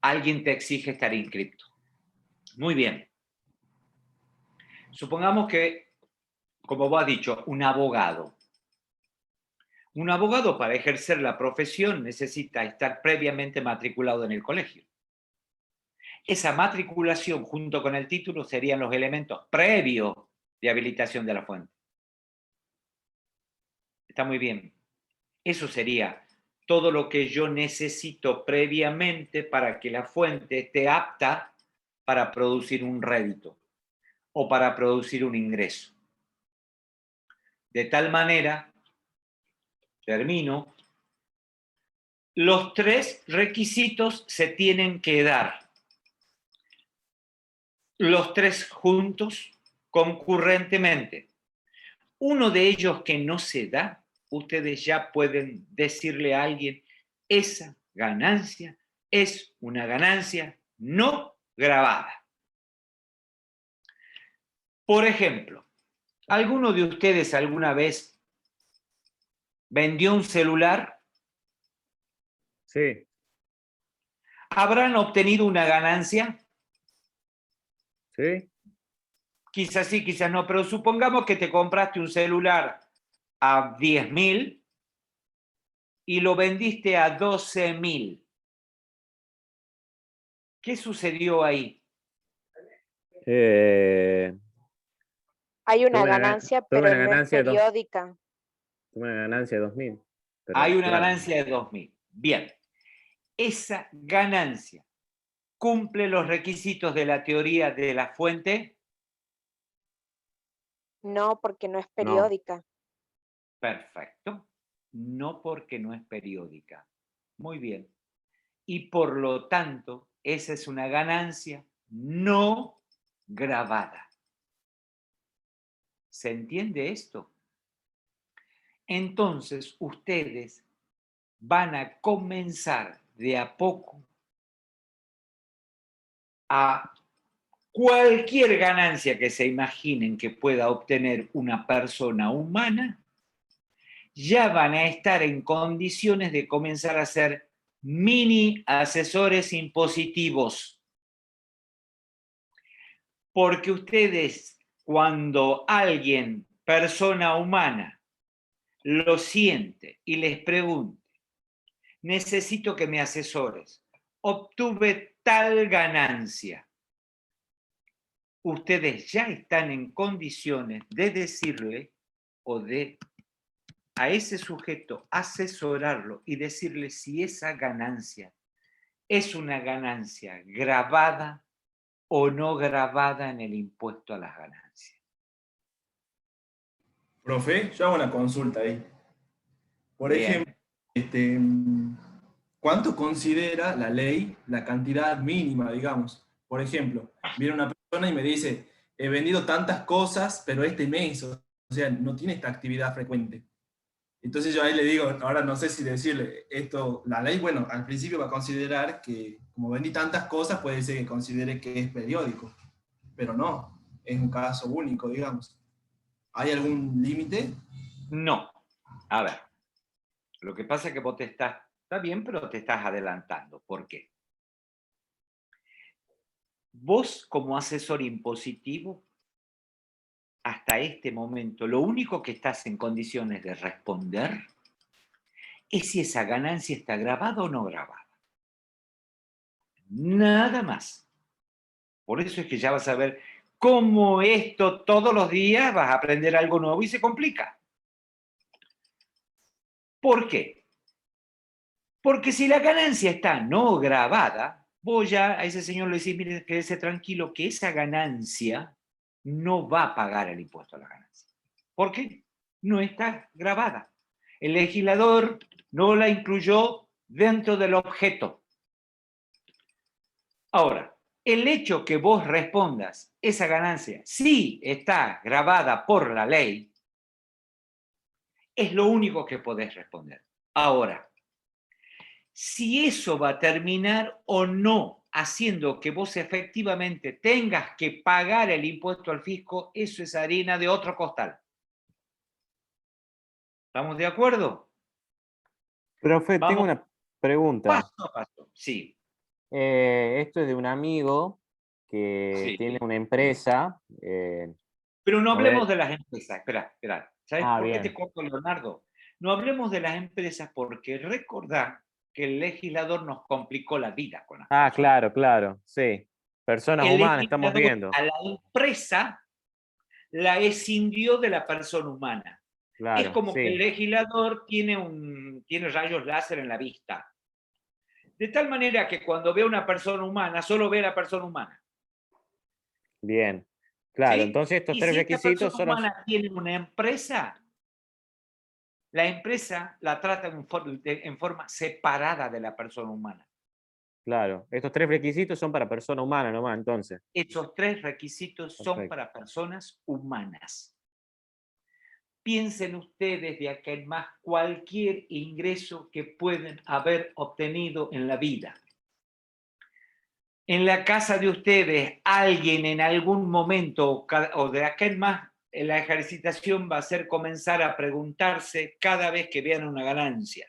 alguien te exige estar inscripto. Muy bien. Supongamos que, como vos has dicho, un abogado. Un abogado para ejercer la profesión necesita estar previamente matriculado en el colegio. Esa matriculación junto con el título serían los elementos previos de habilitación de la fuente. Está muy bien. Eso sería todo lo que yo necesito previamente para que la fuente esté apta para producir un rédito o para producir un ingreso. De tal manera, termino, los tres requisitos se tienen que dar. Los tres juntos, concurrentemente. Uno de ellos que no se da, ustedes ya pueden decirle a alguien, esa ganancia es una ganancia no grabada. Por ejemplo, ¿alguno de ustedes alguna vez vendió un celular? Sí, ¿Habrán obtenido una ganancia? sí, Quizás sí, quizás no, pero supongamos que te compraste un celular a 10.000 y lo vendiste a 12.000. ¿Qué sucedió ahí? Hay una tuve ganancia, tuve pero una no es ganancia de periódica. tuve una ganancia de 2.000. Hay una claro, ganancia de 2.000. Bien. Esa ganancia cumple los requisitos de la teoría de la fuente. No, porque no es no. periódica. Perfecto. no porque no es periódica. Muy bien. Y por lo tanto, esa es una ganancia no grabada. ¿Se entiende esto? Entonces, ustedes van a comenzar de a poco a cualquier ganancia que se imaginen que pueda obtener una persona humana, ya van a estar en condiciones de comenzar a ser mini asesores impositivos. Porque ustedes, cuando alguien, persona humana, lo siente y les pregunte, necesito que me asesores, obtuve tal ganancia, ustedes ya están en condiciones de decirle o de a ese sujeto asesorarlo y decirle si esa ganancia es una ganancia grabada o no grabada en el impuesto a las ganancias. Profe, yo hago una consulta ahí. Por Bien. ejemplo, ¿cuánto considera la ley la cantidad mínima, digamos? Por ejemplo, viene una persona y me dice, he vendido tantas cosas, pero este mes, o sea, no tiene esta actividad frecuente. Entonces yo ahí le digo, ahora no sé si decirle esto, la ley, bueno, al principio va a considerar que como vendí tantas cosas, puede ser que considere que es periódico, pero no, es un caso único, digamos. ¿Hay algún límite? No. A ver, lo que pasa es que vos está bien, pero te estás adelantando. ¿Por qué? Vos, como asesor impositivo, hasta este momento, lo único que estás en condiciones de responder es si esa ganancia está grabada o no grabada. Nada más. Por eso es que ya vas a ver cómo esto todos los días vas a aprender algo nuevo y se complica. ¿Por qué? Porque si la ganancia está no grabada, vos ya a ese señor le decís, mire, quédese tranquilo que esa ganancia no va a pagar el impuesto a la ganancia. ¿Por qué? No está grabada. El legislador no la incluyó dentro del objeto. Ahora, el hecho que vos respondas esa ganancia sí está grabada por la ley, es lo único que podés responder. Ahora, si eso va a terminar o no haciendo que vos efectivamente tengas que pagar el impuesto al fisco, eso es harina de otro costal. ¿Estamos de acuerdo? Profe, tengo Vamos una pregunta. paso a paso. Sí, Esto es de un amigo que sí. tiene una empresa. Pero no A ver. hablemos de las empresas. Espera. ¿Sabes por qué Bien. te corto, Leonardo? No hablemos de las empresas porque recordá que el legislador nos complicó la vida con las personas. Claro, sí. Personas El humanas, estamos legislador viendo. a la empresa la escindió de la persona humana. Es Claro, como que el sí. legislador tiene rayos láser en la vista. De tal manera que cuando ve a una persona humana, solo ve a la persona humana. Bien. Claro, ¿Sí? entonces estos Y tres si esta requisitos persona son los... humana tiene una empresa, la empresa la trata en forma separada de la persona humana. Claro, estos tres requisitos son para persona humana nomás, entonces. Esos tres requisitos son Perfecto. para personas humanas. Piensen ustedes de acá en más cualquier ingreso que pueden haber obtenido en la vida. En la casa de ustedes, alguien en algún momento, o de acá en más, la ejercitación va a ser comenzar a preguntarse cada vez que vean una ganancia.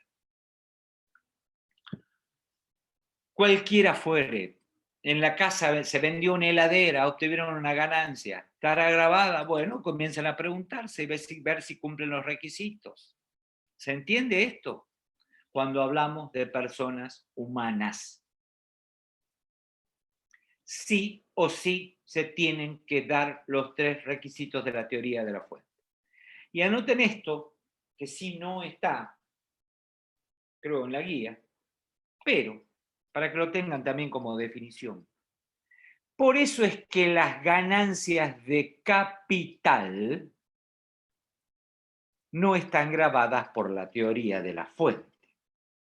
Cualquiera fuere. En la casa se vendió una heladera, obtuvieron una ganancia. ¿Estará grabada? Bueno, comienzan a preguntarse y ver si cumplen los requisitos. ¿Se entiende esto? Cuando hablamos de personas humanas. Sí o sí se tienen que dar los tres requisitos de la teoría de la fuente. Y anoten esto, que sí no está, creo, en la guía, pero para que lo tengan también como definición. Por eso es que las ganancias de capital no están grabadas por la teoría de la fuente.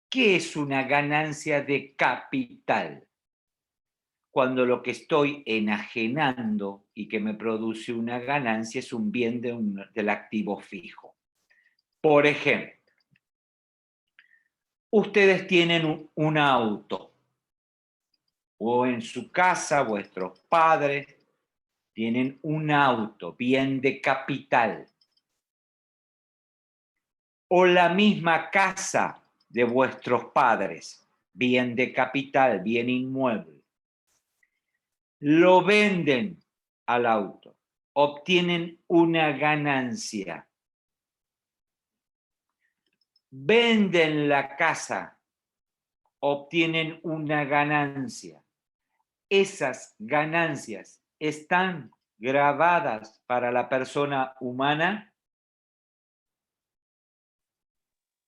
¿Qué es una ganancia de capital? Cuando lo que estoy enajenando y que me produce una ganancia es un bien del activo fijo. Por ejemplo, ustedes tienen un auto, o en su casa vuestros padres tienen un auto, bien de capital, o la misma casa de vuestros padres, bien de capital, bien inmueble. Lo venden al auto, obtienen una ganancia. Venden la casa, obtienen una ganancia. Esas ganancias están grabadas para la persona humana.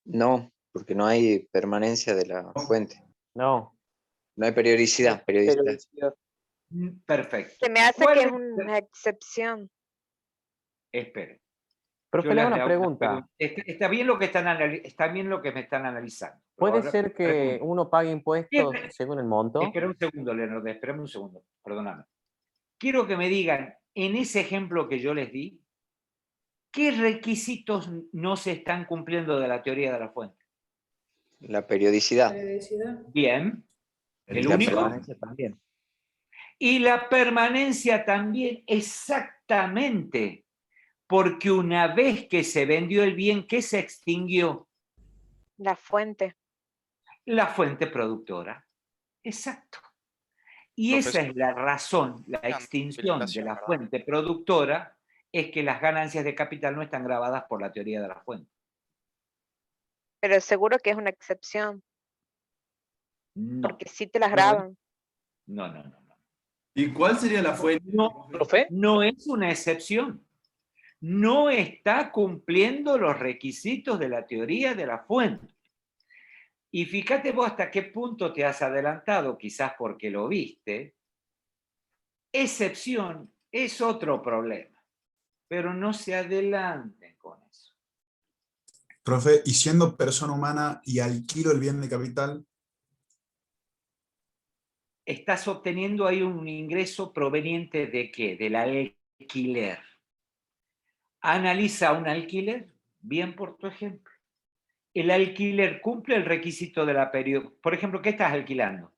No, porque no hay permanencia de la fuente. No. No hay periodicidad. Periodicidad. Perfecto. Se me hace ¿Cuál que es es? una excepción. Esperen. Profe, Yo le hago les una hago una pregunta. Está bien lo que está bien lo que me están analizando. pero ¿Puede ahora ser que pregunto. uno pague impuestos según el monto? Espera un segundo, Leonardo, espérame un segundo, perdóname. Quiero que me digan, en ese ejemplo que yo les di, ¿qué requisitos no se están cumpliendo de la teoría de la fuente? La periodicidad. Bien. Y ¿El la único? permanencia también. Y la permanencia también, exactamente, porque una vez que se vendió el bien, ¿qué se extinguió? La fuente. La fuente productora. Exacto. Y esa Profesor, es la razón, la extinción de la ¿verdad? fuente productora, es que las ganancias de capital no están grabadas por la teoría de la fuente. Pero seguro que es una excepción, No. porque sí te las No, graban. no. ¿Y cuál sería la fuente? No, ¿Profe? no es una excepción. No está cumpliendo los requisitos de la teoría de la fuente. Y fíjate vos hasta qué punto te has adelantado, quizás porque lo viste. Excepción es otro problema, pero no se adelanten con eso. Profe, y siendo persona humana y alquilo el bien de capital, Estás obteniendo ahí un ingreso proveniente ¿de qué? Del alquiler. Analiza un alquiler, bien por tu ejemplo. El alquiler cumple el requisito de la periodo. Por ejemplo, ¿qué estás alquilando?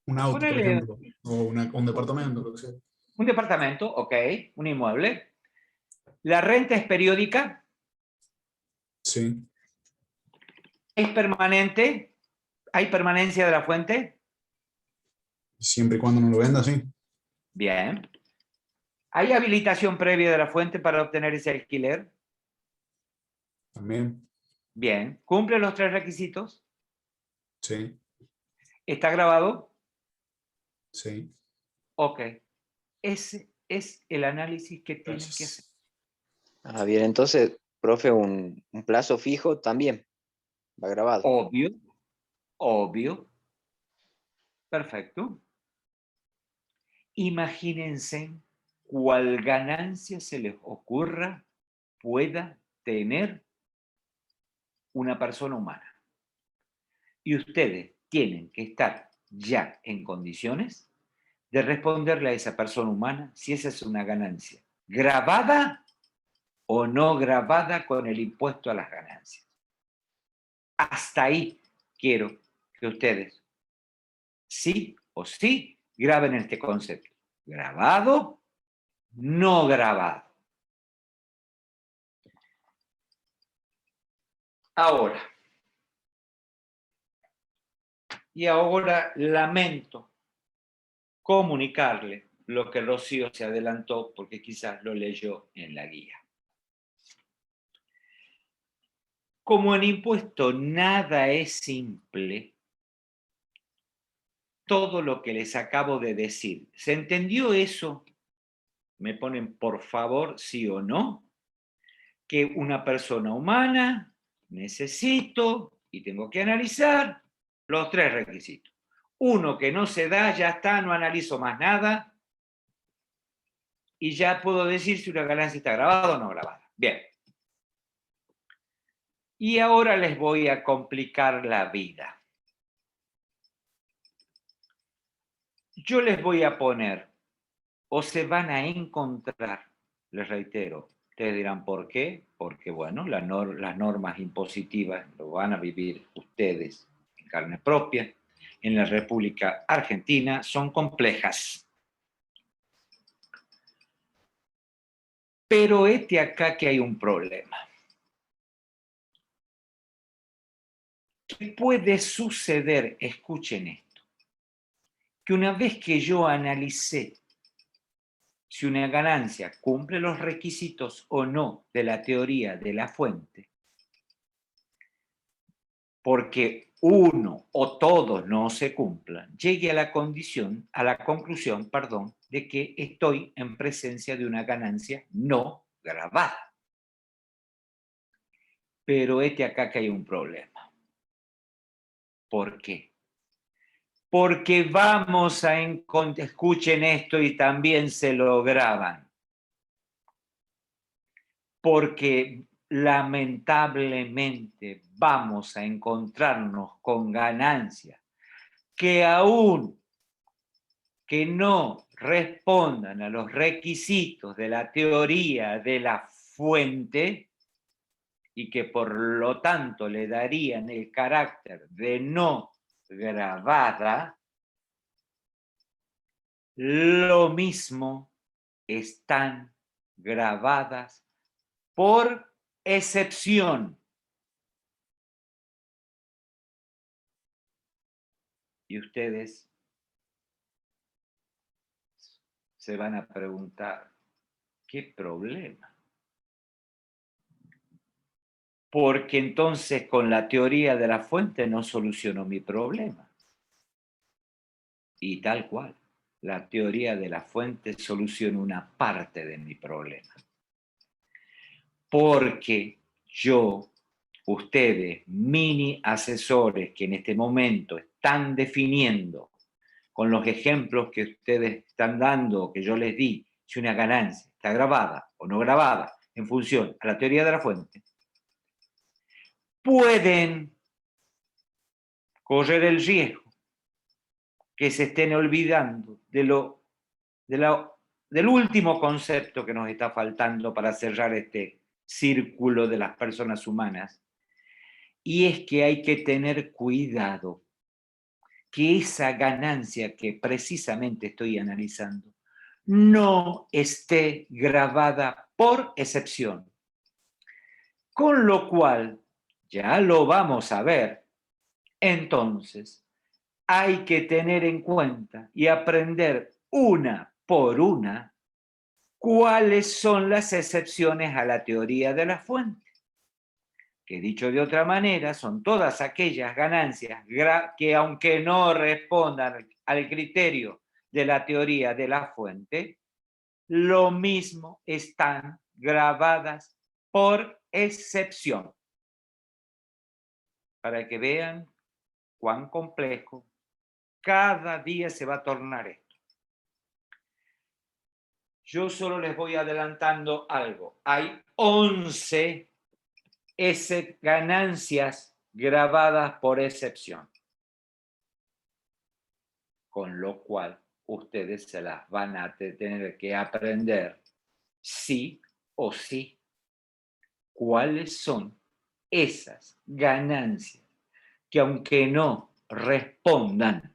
un auto, por Ponele ejemplo, o un departamento, lo que sea. un departamento, ok, un inmueble. La renta es periódica, Sí, es permanente, hay permanencia de la fuente. siempre y cuando no lo venda, sí. Bien. ¿Hay habilitación previa de la fuente para obtener ese alquiler? También, Bien. ¿Cumple los tres requisitos? sí, ¿Está grabado? sí. Ok. Ese es el análisis que tienen que hacer. Ah, bien, entonces, profe, un plazo fijo también va grabado. Obvio. Perfecto. Imagínense cuál ganancia se les ocurra pueda tener una persona humana. Y ustedes tienen que estar ya en condiciones de responderle a esa persona humana si esa es una ganancia grabada o no grabada con el impuesto a las ganancias. Hasta ahí quiero que ustedes sí o sí graben este concepto. Grabado, no grabado. Ahora lamento comunicarle lo que Rocío se adelantó porque quizás lo leyó en la guía. Como en impuesto nada es simple, todo lo que les acabo de decir, ¿se entendió eso? Me ponen por favor sí o no, que una persona humana necesito y tengo que analizar los tres requisitos. Uno que no se da, ya está, no analizo más nada y ya puedo decir si una ganancia está grabada o no grabada. Bien, Y ahora les voy a complicar la vida. Yo les voy a poner, o se van a encontrar, les reitero, ustedes dirán ¿por qué? Porque, bueno, las normas impositivas lo van a vivir ustedes en carne propia. En la República Argentina son complejas. Pero acá que hay un problema. ¿Qué puede suceder? Escuchen esto. Que una vez que yo analicé si una ganancia cumple los requisitos o no de la teoría de la fuente, porque uno o todos no se cumplan, llegue a la conclusión, de que estoy en presencia de una ganancia no grabada. Pero acá que hay un problema. ¿Por qué? Porque vamos a encontrar, escuchen esto y también se lo graban, porque lamentablemente vamos a encontrarnos con ganancias que aún que no respondan a los requisitos de la teoría de la fuente y que por lo tanto le darían el carácter de no grabada, lo mismo están grabadas por excepción. Y ustedes se van a preguntar, ¿qué problema? Porque entonces con la teoría de la fuente no soluciono mi problema. Y tal cual, la teoría de la fuente soluciona una parte de mi problema. Porque yo, ustedes, mini asesores que en este momento están definiendo con los ejemplos que ustedes están dando, que yo les di, si una ganancia está grabada o no grabada en función a la teoría de la fuente, pueden correr el riesgo que se estén olvidando del último concepto que nos está faltando para cerrar este círculo de las personas humanas, y es que hay que tener cuidado que esa ganancia que precisamente estoy analizando no esté grabada por excepción. Con lo cual, ya lo vamos a ver, entonces hay que tener en cuenta y aprender una por una cuáles son las excepciones a la teoría de la fuente. Que dicho de otra manera, son todas aquellas ganancias que aunque no respondan al criterio de la teoría de la fuente, lo mismo están grabadas por excepción. Para que vean cuán complejo cada día se va a tornar esto. Yo solo les voy adelantando algo. Hay 11 ganancias grabadas por excepción. Con lo cual, ustedes se las van a tener que aprender sí o sí. ¿Cuáles son esas ganancias que aunque no respondan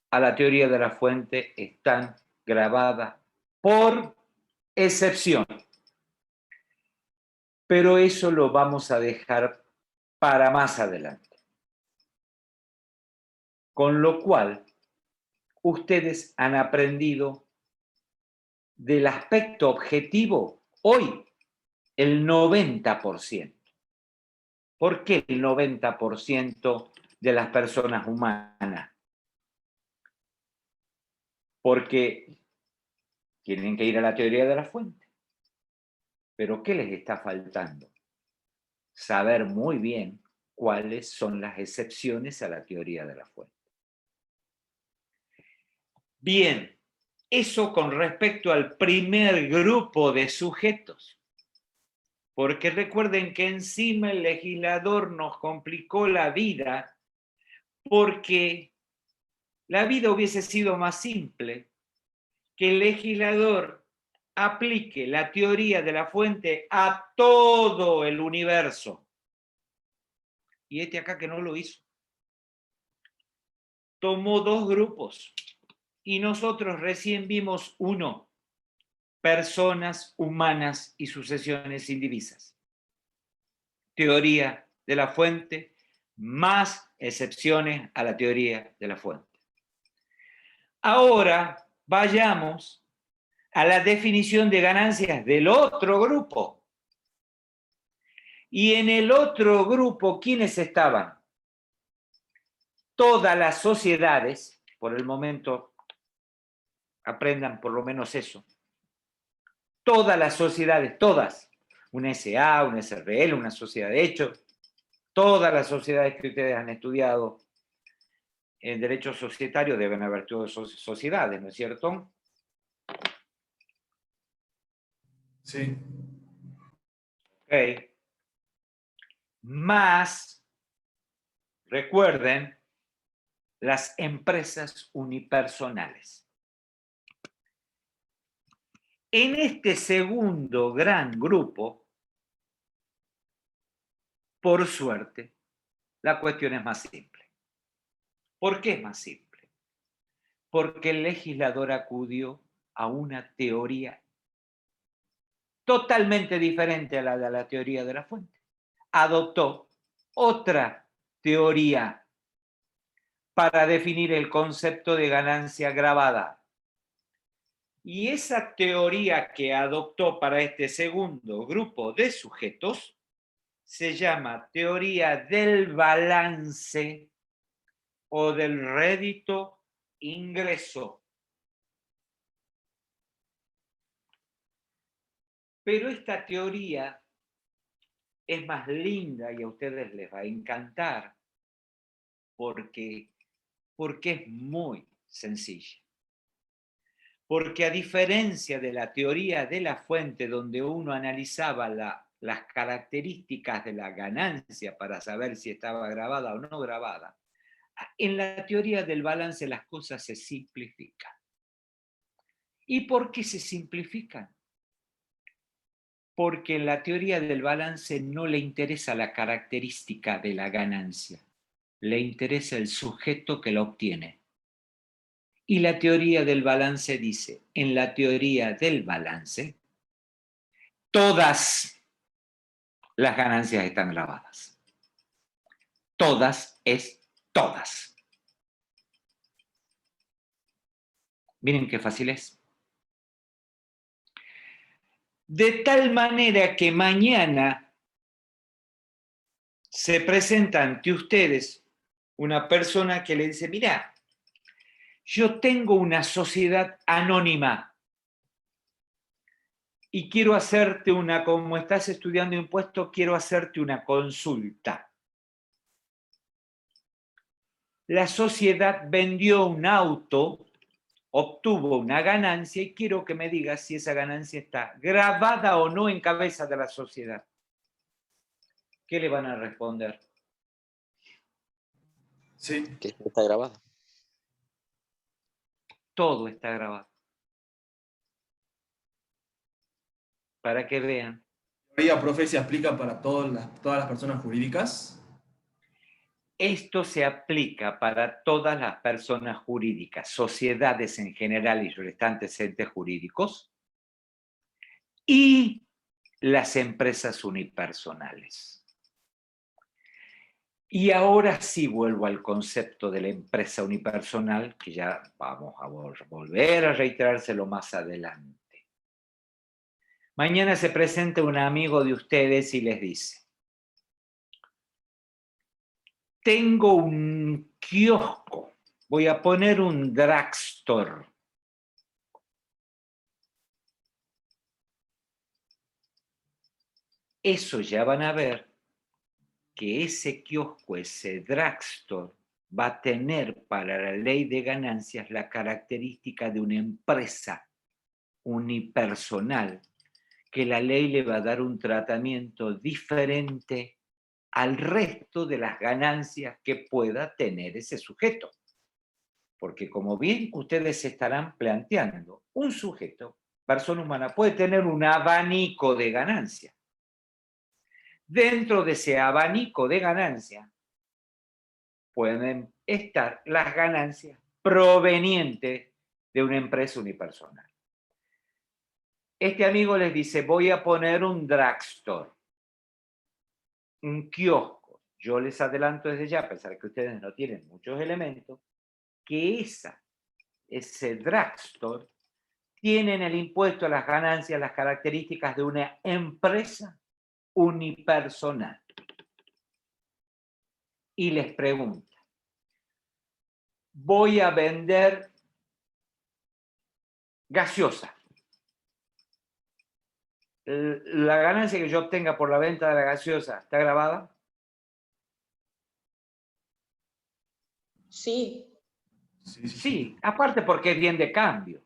a la teoría de la fuente, están grabadas por excepción? Pero eso lo vamos a dejar para más adelante. Con lo cual, ustedes han aprendido del aspecto objetivo hoy el 90%. ¿Por qué el 90% de las personas humanas? Porque tienen que ir a la teoría de la fuente. ¿Pero qué les está faltando? Saber muy bien cuáles son las excepciones a la teoría de la fuente. Bien, eso con respecto al primer grupo de sujetos. Porque recuerden que encima el legislador nos complicó la vida, porque la vida hubiese sido más simple que el legislador aplique la teoría de la fuente a todo el universo. Y este acá que no lo hizo. Tomó dos grupos y nosotros recién vimos uno: personas humanas y sucesiones indivisas. Teoría de la fuente más excepciones a la teoría de la fuente. Ahora vayamos a la definición de ganancias del otro grupo. Y en el otro grupo, ¿quiénes estaban? Todas las sociedades, por el momento, aprendan por lo menos eso. Todas las sociedades, todas, una SA, una SRL, una sociedad de hecho, todas las sociedades que ustedes han estudiado en derecho societario deben haber todas sociedades, ¿no es cierto? Sí. Ok. Más, recuerden, las empresas unipersonales. En este segundo gran grupo, por suerte, la cuestión es más simple. ¿Por qué es más simple? Porque el legislador acudió a una teoría totalmente diferente a la de la teoría de la fuente. Adoptó otra teoría para definir el concepto de ganancia gravada. Y esa teoría que adoptó para este segundo grupo de sujetos se llama teoría del balance o del rédito ingreso. Pero esta teoría es más linda y a ustedes les va a encantar porque es muy sencilla. Porque a diferencia de la teoría de la fuente, donde uno analizaba las características de la ganancia para saber si estaba grabada o no grabada, en la teoría del balance las cosas se simplifican. ¿Y por qué se simplifican? Porque en la teoría del balance no le interesa la característica de la ganancia, le interesa el sujeto que la obtiene. Y la teoría del balance dice, en la teoría del balance, todas las ganancias están grabadas. Todas es todas. Miren qué fácil es. De tal manera que mañana se presenta ante ustedes una persona que le dice, mira, yo tengo una sociedad anónima y quiero hacerte como estás estudiando impuestos, quiero hacerte una consulta. La sociedad vendió un auto, obtuvo una ganancia y quiero que me digas si esa ganancia está grabada o no en cabeza de la sociedad. ¿Qué le van a responder? Sí. Que está grabado. Todo está grabado. Para que vean. ¿La profe se aplica para todas las personas jurídicas? Esto se aplica para todas las personas jurídicas, sociedades en general y restantes entes jurídicos, y las empresas unipersonales. Y ahora sí vuelvo al concepto de la empresa unipersonal, que ya vamos a volver a reiterárselo más adelante. Mañana se presenta un amigo de ustedes y les dice, tengo un kiosco, voy a poner un drugstore. Eso ya van a ver que ese kiosco, ese drugstore, va a tener para la ley de ganancias la característica de una empresa unipersonal que la ley le va a dar un tratamiento diferente al resto de las ganancias que pueda tener ese sujeto. Porque como bien ustedes se estarán planteando, un sujeto, persona humana, puede tener un abanico de ganancias. Dentro de ese abanico de ganancias pueden estar las ganancias provenientes de una empresa unipersonal. Este amigo les dice, voy a poner un drugstore, un kiosco. Yo les adelanto desde ya, a pesar de que ustedes no tienen muchos elementos, que ese drugstore tiene en el impuesto a las ganancias las características de una empresa unipersonal. Y les pregunta, voy a vender gaseosa. ¿La ganancia que yo obtenga por la venta de la gaseosa está grabada? Sí. Sí, aparte porque es bien de cambio.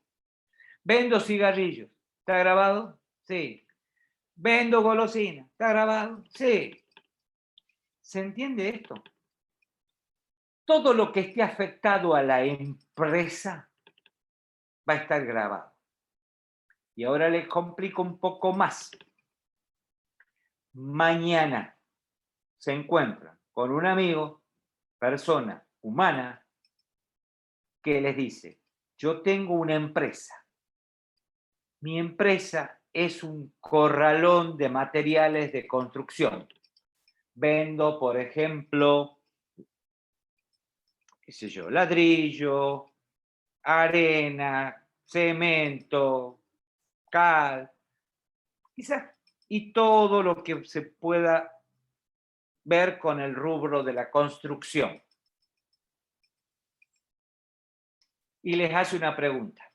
Vendo cigarrillos, ¿está grabado? Sí. Vendo golosina, ¿está grabado? Sí. ¿Se entiende esto? Todo lo que esté afectado a la empresa va a estar grabado. Y ahora les complico un poco más. Mañana se encuentran con un amigo, persona humana, que les dice, yo tengo una empresa. Mi empresa es un corralón de materiales de construcción. Vendo, por ejemplo, qué sé yo, ladrillo, arena, cemento, cal, quizás, y todo lo que se pueda ver con el rubro de la construcción. Y les hace una pregunta.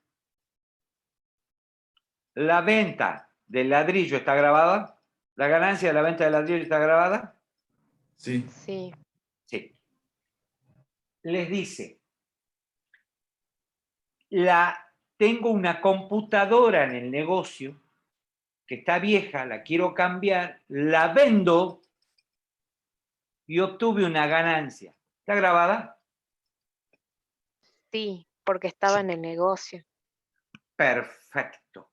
¿La venta del ladrillo está grabada? ¿La ganancia de la venta del ladrillo está grabada? Sí. Sí. Sí. Les dice, tengo una computadora en el negocio que está vieja, la quiero cambiar, la vendo y obtuve una ganancia. ¿Está grabada? Sí, porque estaba en el negocio. Perfecto,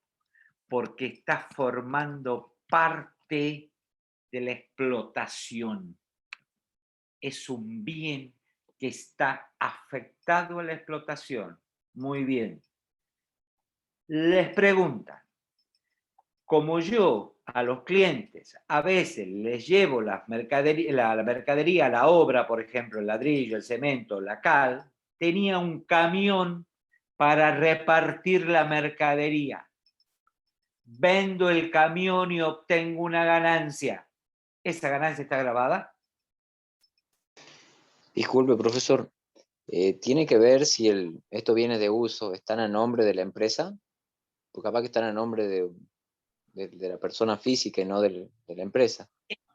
porque está formando parte de la explotación. Es un bien que está afectado a la explotación. Muy bien. Les preguntan, como yo a los clientes a veces les llevo la mercadería, la obra, por ejemplo, el ladrillo, el cemento, la cal, tenía un camión para repartir la mercadería. Vendo el camión y obtengo una ganancia. ¿Esa ganancia está grabada? Disculpe, profesor, ¿tiene que ver si estos bienes de uso están a nombre de la empresa? Porque capaz que están a nombre de la persona física y no de la empresa.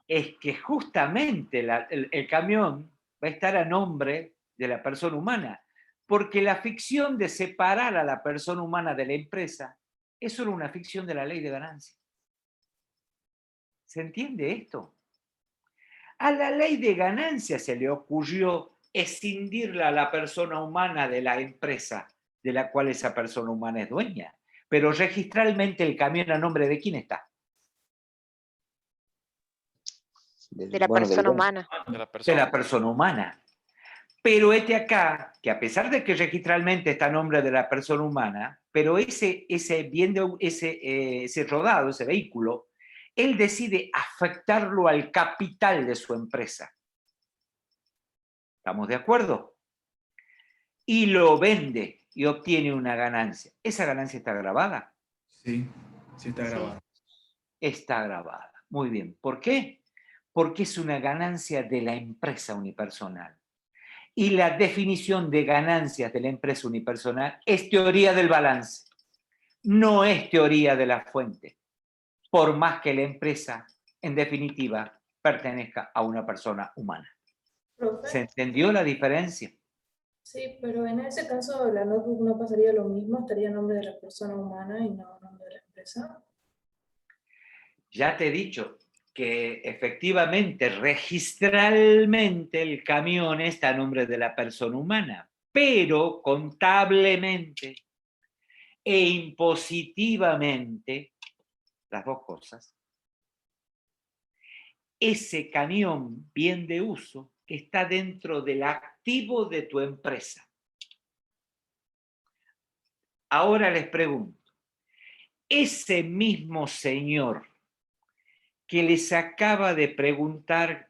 Es que justamente el camión va a estar a nombre de la persona humana, porque la ficción de separar a la persona humana de la empresa es solo una ficción de la ley de ganancia. ¿Se entiende esto? A la ley de ganancia se le ocurrió escindirla a la persona humana de la empresa de la cual esa persona humana es dueña. Pero registralmente el camión a nombre de quién está. De la persona humana. De la De persona. la persona humana. Pero acá, que a pesar de que registralmente está a nombre de la persona humana, pero ese rodado, ese vehículo, él decide afectarlo al capital de su empresa. ¿Estamos de acuerdo? Y lo vende y obtiene una ganancia. ¿Esa ganancia está grabada? Sí, sí está grabado. Está grabada. Muy bien. ¿Por qué? Porque es una ganancia de la empresa unipersonal. Y la definición de ganancias de la empresa unipersonal es teoría del balance. No es teoría de la fuente. Por más que la empresa, en definitiva, pertenezca a una persona humana. Profe, ¿Se entendió la diferencia? sí, pero en ese caso la notebook no pasaría lo mismo, estaría a nombre de la persona humana y no a nombre de la empresa. Ya te he dicho que efectivamente, registralmente, el camión está a nombre de la persona humana, pero contablemente e impositivamente, las dos cosas, ese camión, bien de uso, está dentro del activo de tu empresa. Ahora les pregunto, ese mismo señor que les acaba de preguntar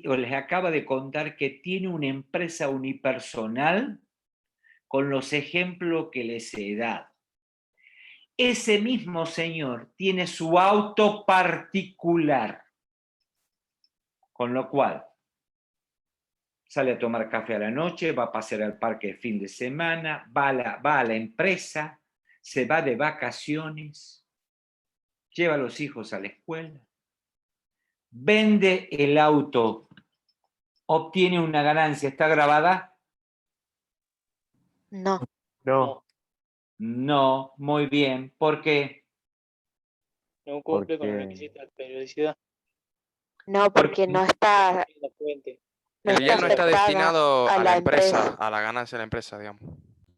o les acaba de contar que tiene una empresa unipersonal con los ejemplos que les he dado. Ese mismo señor tiene su auto particular, con lo cual sale a tomar café a la noche, va a pasear al parque el fin de semana, va a la empresa, se va de vacaciones, lleva a los hijos a la escuela, vende el auto, obtiene una ganancia. ¿Está grabada? No, No, No, muy bien. ¿Por qué? No cumple con los porque requisitos de periodicidad. no, porque no está, La fuente. no El está bien no está afectada destinado a a la la empresa, empresa. a la ganancia de la empresa, digamos.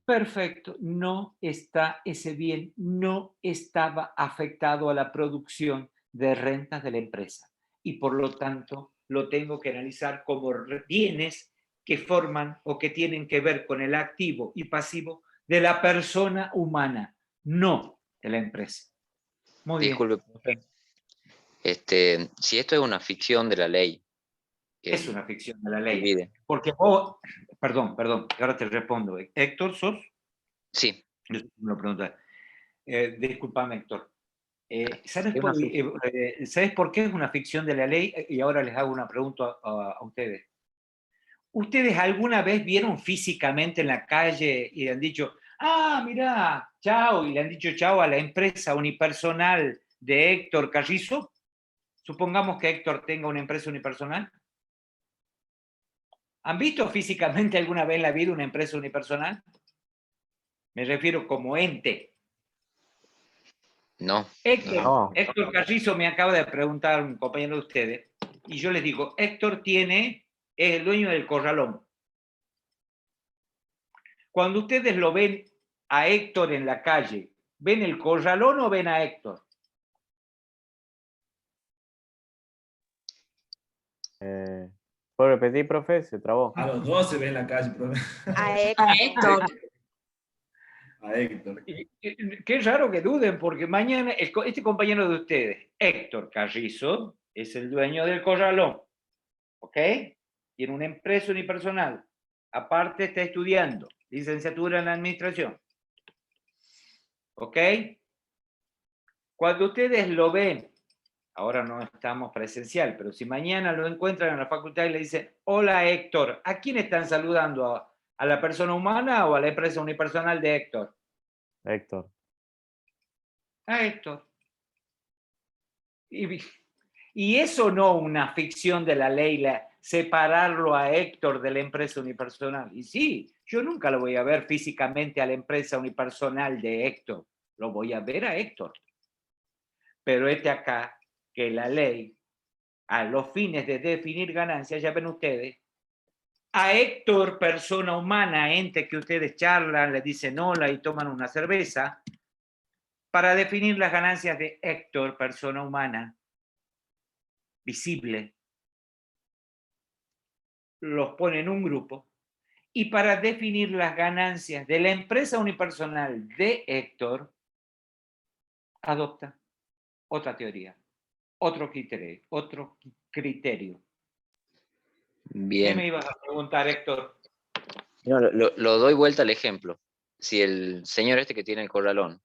Perfecto, no está, ese bien no estaba afectado a la producción de rentas de la empresa y por lo tanto lo tengo que analizar como bienes que forman o que tienen que ver con el activo y pasivo de la persona humana, no de la empresa. Muy Disculpe, bien. si esto es una ficción de la ley, Es una ficción de la ley. olvide. Porque vos, perdón, ahora te respondo. Héctor, ¿sos? Sí, Yo me lo pregunté. Disculpame, Héctor. ¿Sabes es una ficción. ¿Sabes por qué es una ficción de la ley? Y ahora les hago una pregunta a ustedes. ¿Ustedes alguna vez vieron físicamente en la calle y le han dicho, mirá, chao, y le han dicho chao a la empresa unipersonal de Héctor Carrizo? Supongamos que Héctor tenga una empresa unipersonal. ¿Han visto físicamente alguna vez en la vida una empresa unipersonal? Me refiero como ente. No, Héctor, no. Héctor Carrizo me acaba de preguntar un compañero de ustedes, y yo les digo, Héctor es el dueño del corralón. Cuando ustedes lo ven a Héctor en la calle, ¿ven el corralón o ven a Héctor? ¿Puedo repetir, profe? Se trabó. A los dos se ve en la calle, profe. A Héctor. A Héctor. Qué raro que duden, porque mañana este compañero de ustedes, Héctor Carrizo, es el dueño del corralón, ¿ok? Tiene una empresa unipersonal. Aparte está estudiando licenciatura en administración. ¿Ok? Cuando ustedes lo ven, ahora no estamos presencial, pero si mañana lo encuentran en la facultad y le dicen, hola Héctor, ¿a quién están saludando? ¿A la persona humana o a la empresa unipersonal de Héctor? Héctor. A Héctor. Y eso no una ficción de la ley, separarlo a Héctor de la empresa unipersonal. Y sí, yo nunca lo voy a ver físicamente a la empresa unipersonal de Héctor, lo voy a ver a Héctor. Pero acá, que la ley, a los fines de definir ganancias, ya ven ustedes, a Héctor, persona humana, ente que ustedes charlan, le dicen hola y toman una cerveza, para definir las ganancias de Héctor, persona humana, visible, los pone en un grupo, y para definir las ganancias de la empresa unipersonal de Héctor, adopta otra teoría, otro criterio. ¿Qué Bien. me ibas a preguntar, Héctor? No, lo doy vuelta al ejemplo. Si el señor este que tiene el corralón,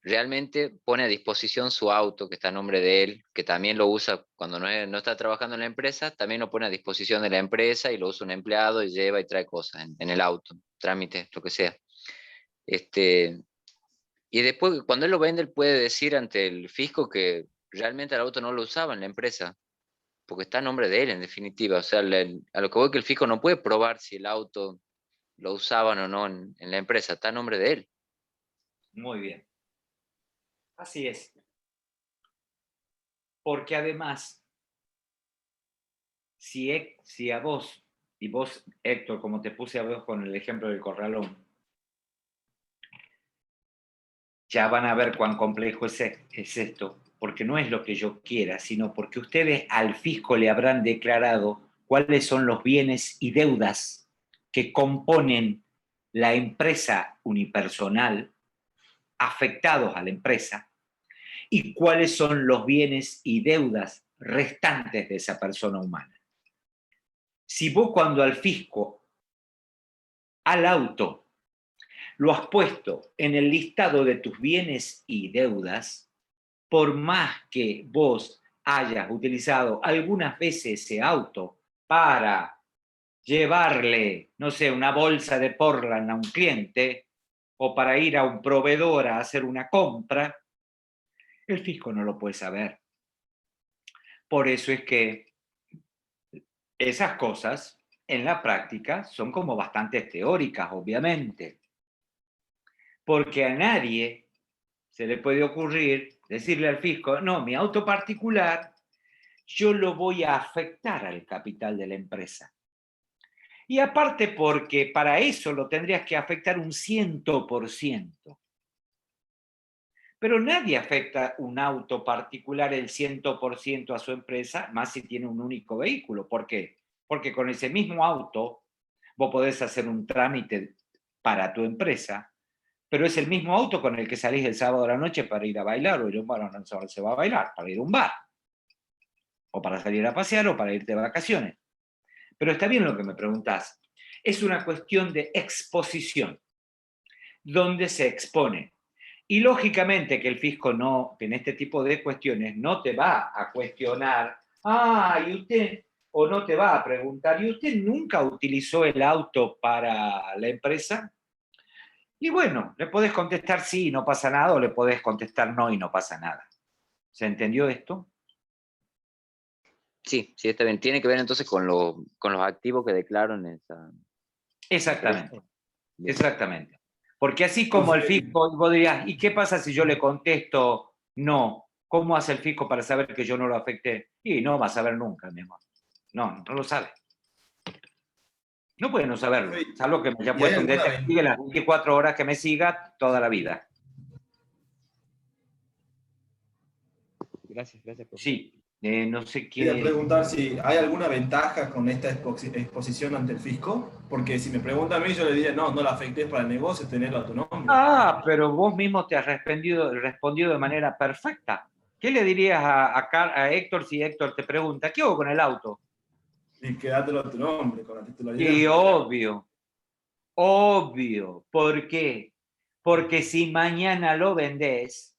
realmente pone a disposición su auto que está a nombre de él, que también lo usa cuando no está trabajando en la empresa, también lo pone a disposición de la empresa y lo usa un empleado y lleva y trae cosas en el auto, trámites, lo que sea. Y después, cuando él lo vende, él puede decir ante el fisco que realmente el auto no lo usaba en la empresa, porque está a nombre de él, en definitiva. O sea, a lo que voy que el fisco no puede probar si el auto lo usaban o no en la empresa, está a nombre de él. Muy bien. Así es. Porque además, si a vos, y vos, Héctor, como te puse a vos con el ejemplo del corralón, ya van a ver cuán complejo es esto, porque no es lo que yo quiera, sino porque ustedes al fisco le habrán declarado cuáles son los bienes y deudas que componen la empresa unipersonal, afectados a la empresa, y cuáles son los bienes y deudas restantes de esa persona humana. Si vos cuando al fisco, al auto, lo has puesto en el listado de tus bienes y deudas, por más que vos hayas utilizado algunas veces ese auto para llevarle, no sé, una bolsa de Portland a un cliente o para ir a un proveedor a hacer una compra, el fisco no lo puede saber. Por eso es que esas cosas en la práctica son como bastante teóricas, obviamente. Porque a nadie se le puede ocurrir decirle al fisco, no, mi auto particular yo lo voy a afectar al capital de la empresa. Y aparte porque para eso lo tendrías que afectar un 100%. Pero nadie afecta un auto particular el 100% a su empresa, más si tiene un único vehículo. ¿Por qué? Porque con ese mismo auto vos podés hacer un trámite para tu empresa, pero es el mismo auto con el que salís el sábado a la noche para ir a bailar, o bueno, no se va a bailar, para ir a un bar, o para salir a pasear, o para irte de vacaciones. Pero está bien lo que me preguntás. Es una cuestión de exposición, donde se expone. Y lógicamente que el fisco no, en este tipo de cuestiones, no te va a cuestionar, y usted, o no te va a preguntar, ¿y usted nunca utilizó el auto para la empresa? Y bueno, le podés contestar sí y no pasa nada, o le podés contestar no y no pasa nada. ¿Se entendió esto? Sí, sí, está bien. Tiene que ver entonces con los activos que declaro en esa... Exactamente, Bien. exactamente. Porque así como el fisco, vos dirías, ¿y qué pasa si yo le contesto no? ¿Cómo hace el fisco para saber que yo no lo afecté? Y no va a saber nunca, mi amor. No, no lo sabe. No puede no saberlo, salvo que me haya puesto un detective las 24 horas que me siga toda la vida. Gracias, profe. Sí, no sé qué... Quería preguntar si hay alguna ventaja con esta exposición ante el fisco, porque si me pregunta a mí, yo le diría, no la afectes para el negocio, tenerlo a tu nombre. Pero vos mismo te has respondido de manera perfecta. ¿Qué le dirías a Héctor si Héctor te pregunta, ¿qué hago con el auto? Y quedátelo a tu nombre, con la titularidad. Y obvio. ¿Por qué? Porque si mañana lo vendés,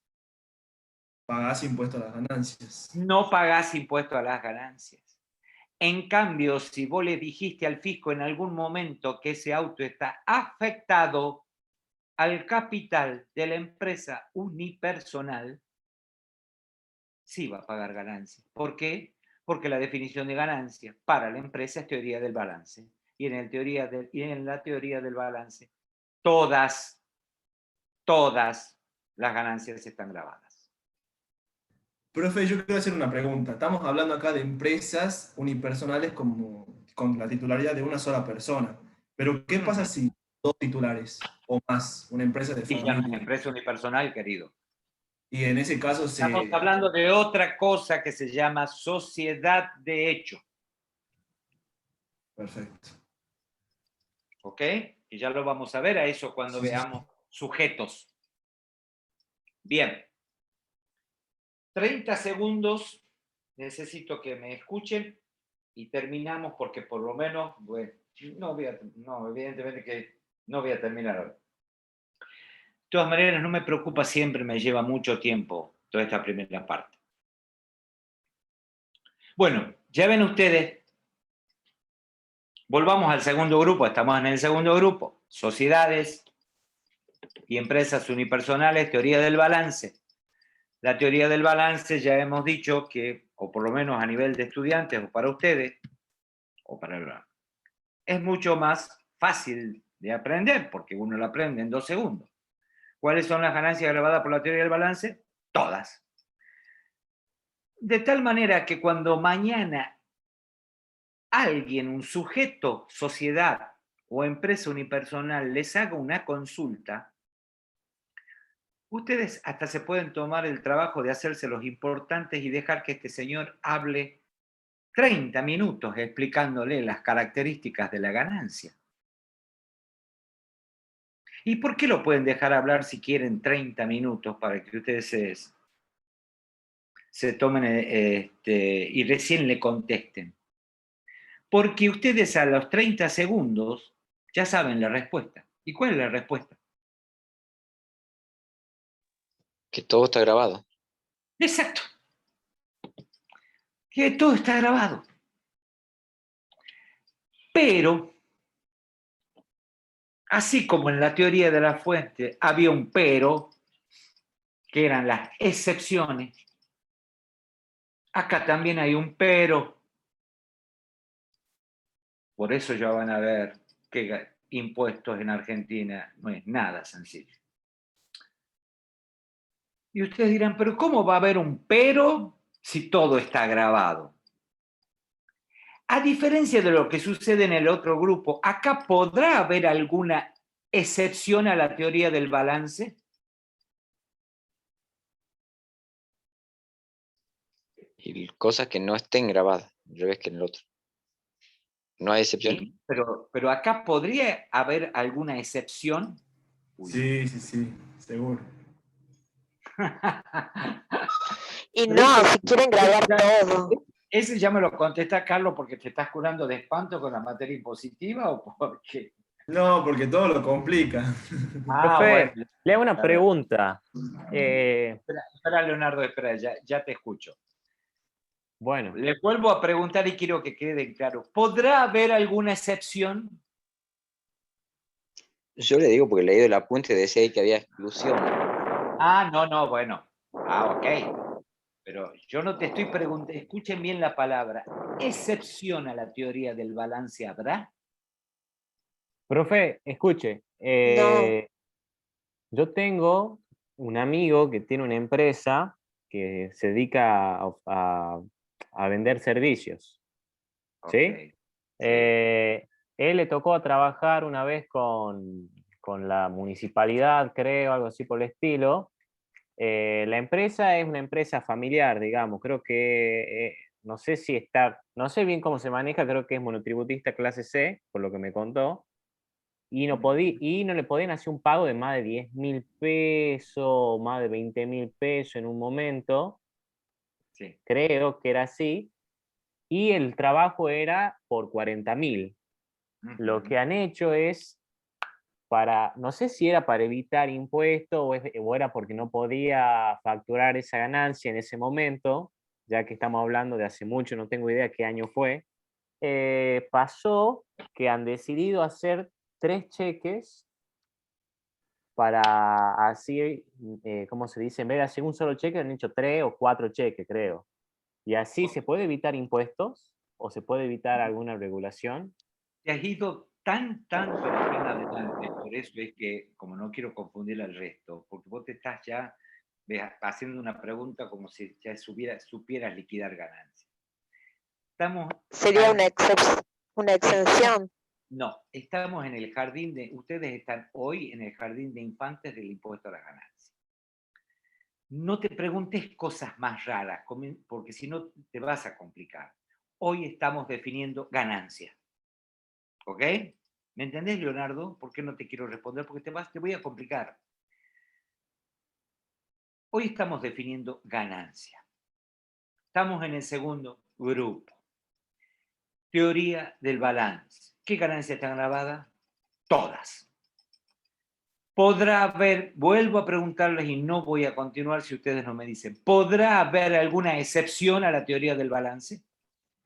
Pagás impuesto a las ganancias. no pagás impuesto a las ganancias. En cambio, si vos le dijiste al fisco en algún momento que ese auto está afectado al capital de la empresa unipersonal, sí va a pagar ganancias. ¿Por qué? Porque la definición de ganancia para la empresa es teoría del balance. Y en la teoría del balance, todas las ganancias están grabadas. Profe, yo quiero hacer una pregunta. Estamos hablando acá de empresas unipersonales con la titularidad de una sola persona. Pero, ¿qué pasa si dos titulares o más? Una empresa de Y ya no es familia. empresa unipersonal, querido. Y en ese caso Estamos hablando de otra cosa que se llama sociedad de hecho. Perfecto. ¿Ok? Y ya lo vamos a ver a eso cuando veamos sujetos. Bien. 30 segundos. Necesito que me escuchen y terminamos porque por lo menos, bueno, evidentemente que no voy a terminar hoy. De todas maneras, no me preocupa siempre, me lleva mucho tiempo toda esta primera parte. Bueno, ya ven ustedes, volvamos al segundo grupo, estamos en el segundo grupo, sociedades y empresas unipersonales, teoría del balance. La teoría del balance ya hemos dicho que, o por lo menos a nivel de estudiantes o para ustedes, es mucho más fácil de aprender porque uno lo aprende en 2 segundos. ¿Cuáles son las ganancias grabadas por la teoría del balance? Todas. De tal manera que cuando mañana alguien, un sujeto, sociedad o empresa unipersonal les haga una consulta, ustedes hasta se pueden tomar el trabajo de hacerse los importantes y dejar que este señor hable 30 minutos explicándole las características de la ganancia. ¿Y por qué lo pueden dejar hablar si quieren 30 minutos para que ustedes se tomen y recién le contesten? Porque ustedes a los 30 segundos ya saben la respuesta. ¿Y cuál es la respuesta? Que todo está grabado. Exacto. Que todo está grabado. Pero, así como en la teoría de la fuente había un pero, que eran las excepciones, acá también hay un pero. Por eso ya van a ver que impuestos en Argentina no es nada sencillo. Y ustedes dirán, pero ¿cómo va a haber un pero si todo está grabado? A diferencia de lo que sucede en el otro grupo, ¿acá podrá haber alguna excepción a la teoría del balance? Y cosas que no estén grabadas, al revés que en el otro. ¿No hay excepción? Sí, pero acá podría haber alguna excepción. Uy. Sí, seguro. Y Pero no, si quieren grabar todo. ¿Ese ya me lo contesta Carlos porque te estás curando de espanto con la materia impositiva o porque? No, porque todo lo complica. Profe, Bueno. le hago una pregunta. Espera, Leonardo, espera, ya te escucho. Bueno, Le vuelvo a preguntar y quiero que quede claro. ¿Podrá haber alguna excepción? Yo le digo porque leí el apunte de ese que había exclusión. Ah, no, bueno. Ah, ok. Pero yo no te estoy preguntando, escuchen bien la palabra. ¿Excepción a la teoría del balance habrá? profe, escuche. No. Yo tengo un amigo que tiene una empresa que se dedica a vender servicios. ¿Sí? Okay. Él le tocó trabajar una vez con la municipalidad, creo, algo así por el estilo. La empresa es una empresa familiar, digamos. Creo que, no sé si está, no sé bien cómo se maneja, creo que es monotributista clase C, por lo que me contó. Y no le podían hacer un pago de más de 10.000 pesos, más de 20.000 pesos en un momento. Sí. Creo que era así. Y el trabajo era por 40.000. Lo que han hecho es no sé si era para evitar impuestos o era porque no podía facturar esa ganancia en ese momento, ya que estamos hablando de hace mucho, no tengo idea qué año fue. Pasó que han decidido hacer 3 cheques para así, ¿cómo se dice? En vez de hacer un solo cheque, han hecho 3 o 4 cheques, creo. Y así se puede evitar impuestos o se puede evitar alguna regulación. Te has ido tan, pero bien adelante. Por eso es que, como no quiero confundir al resto, porque vos te estás ya haciendo una pregunta como si ya supieras liquidar ganancias. Sería una exención. No, estamos en el jardín ustedes están hoy en el jardín de infantes del impuesto a las ganancias. No te preguntes cosas más raras, porque si no te vas a complicar. Hoy estamos definiendo ganancias. ¿Ok? ¿Me entendés, Leonardo? ¿Por qué no te quiero responder? Porque te voy a complicar. Hoy estamos definiendo ganancia. Estamos en el segundo grupo. Teoría del balance. ¿Qué ganancia está grabada? Todas. ¿Podrá haber, vuelvo a preguntarles y no voy a continuar si ustedes no me dicen, ¿podrá haber alguna excepción a la teoría del balance?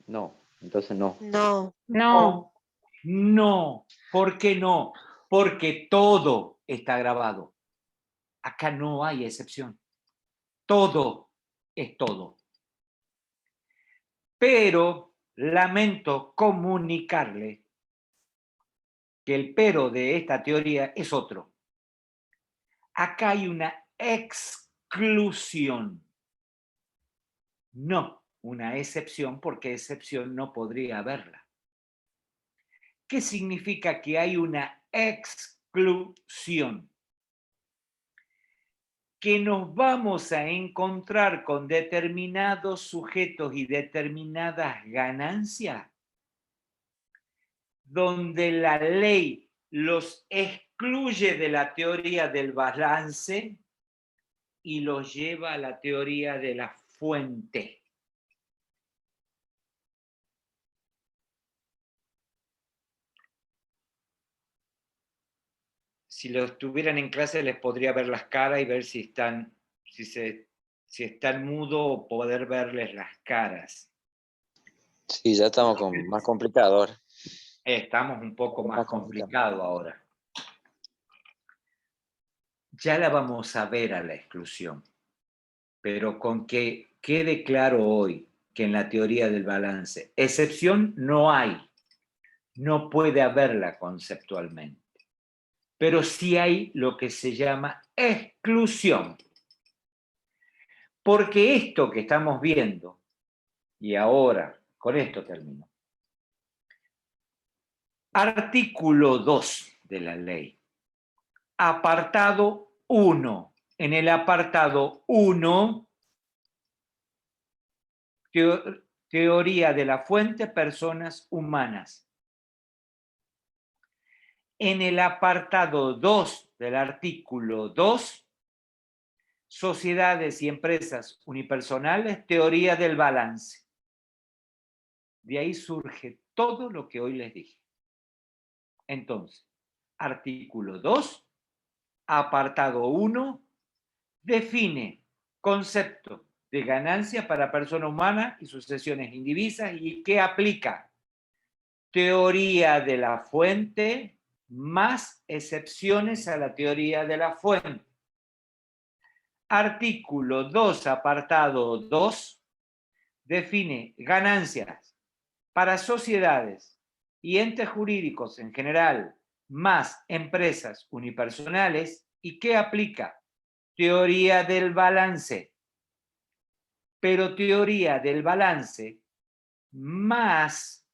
No, entonces no. No. No. No. ¿Por qué no? Porque todo está grabado. Acá no hay excepción. Todo es todo. Pero lamento comunicarle que el pero de esta teoría es otro. Acá hay una exclusión. No, una excepción, porque excepción no podría haberla. ¿Qué significa que hay una exclusión? Que nos vamos a encontrar con determinados sujetos y determinadas ganancias donde la ley los excluye de la teoría del balance y los lleva a la teoría de la fuente. Si lo estuvieran en clase les podría ver las caras y ver si están mudos o poder verles las caras. Sí, ya estamos más complicados ahora. Estamos un poco más Más complicado. complicados ahora. Ya la vamos a ver a la exclusión, pero con que quede claro hoy que en la teoría del balance, excepción no hay, no puede haberla conceptualmente, pero sí hay lo que se llama exclusión. Porque esto que estamos viendo, y ahora, con esto termino, artículo 2 de la ley, apartado 1. En el apartado 1, teoría de la fuente, personas humanas. En el apartado 2 del artículo 2, sociedades y empresas unipersonales, teoría del balance. De ahí surge todo lo que hoy les dije. Entonces, artículo 2, apartado 1, define concepto de ganancia para persona humana y sucesiones indivisas y qué aplica. Teoría de la fuente más excepciones a la teoría de la fuente. Artículo 2, apartado 2, define ganancias para sociedades y entes jurídicos en general, más empresas unipersonales, y qué aplica. Teoría del balance. Pero teoría del balance más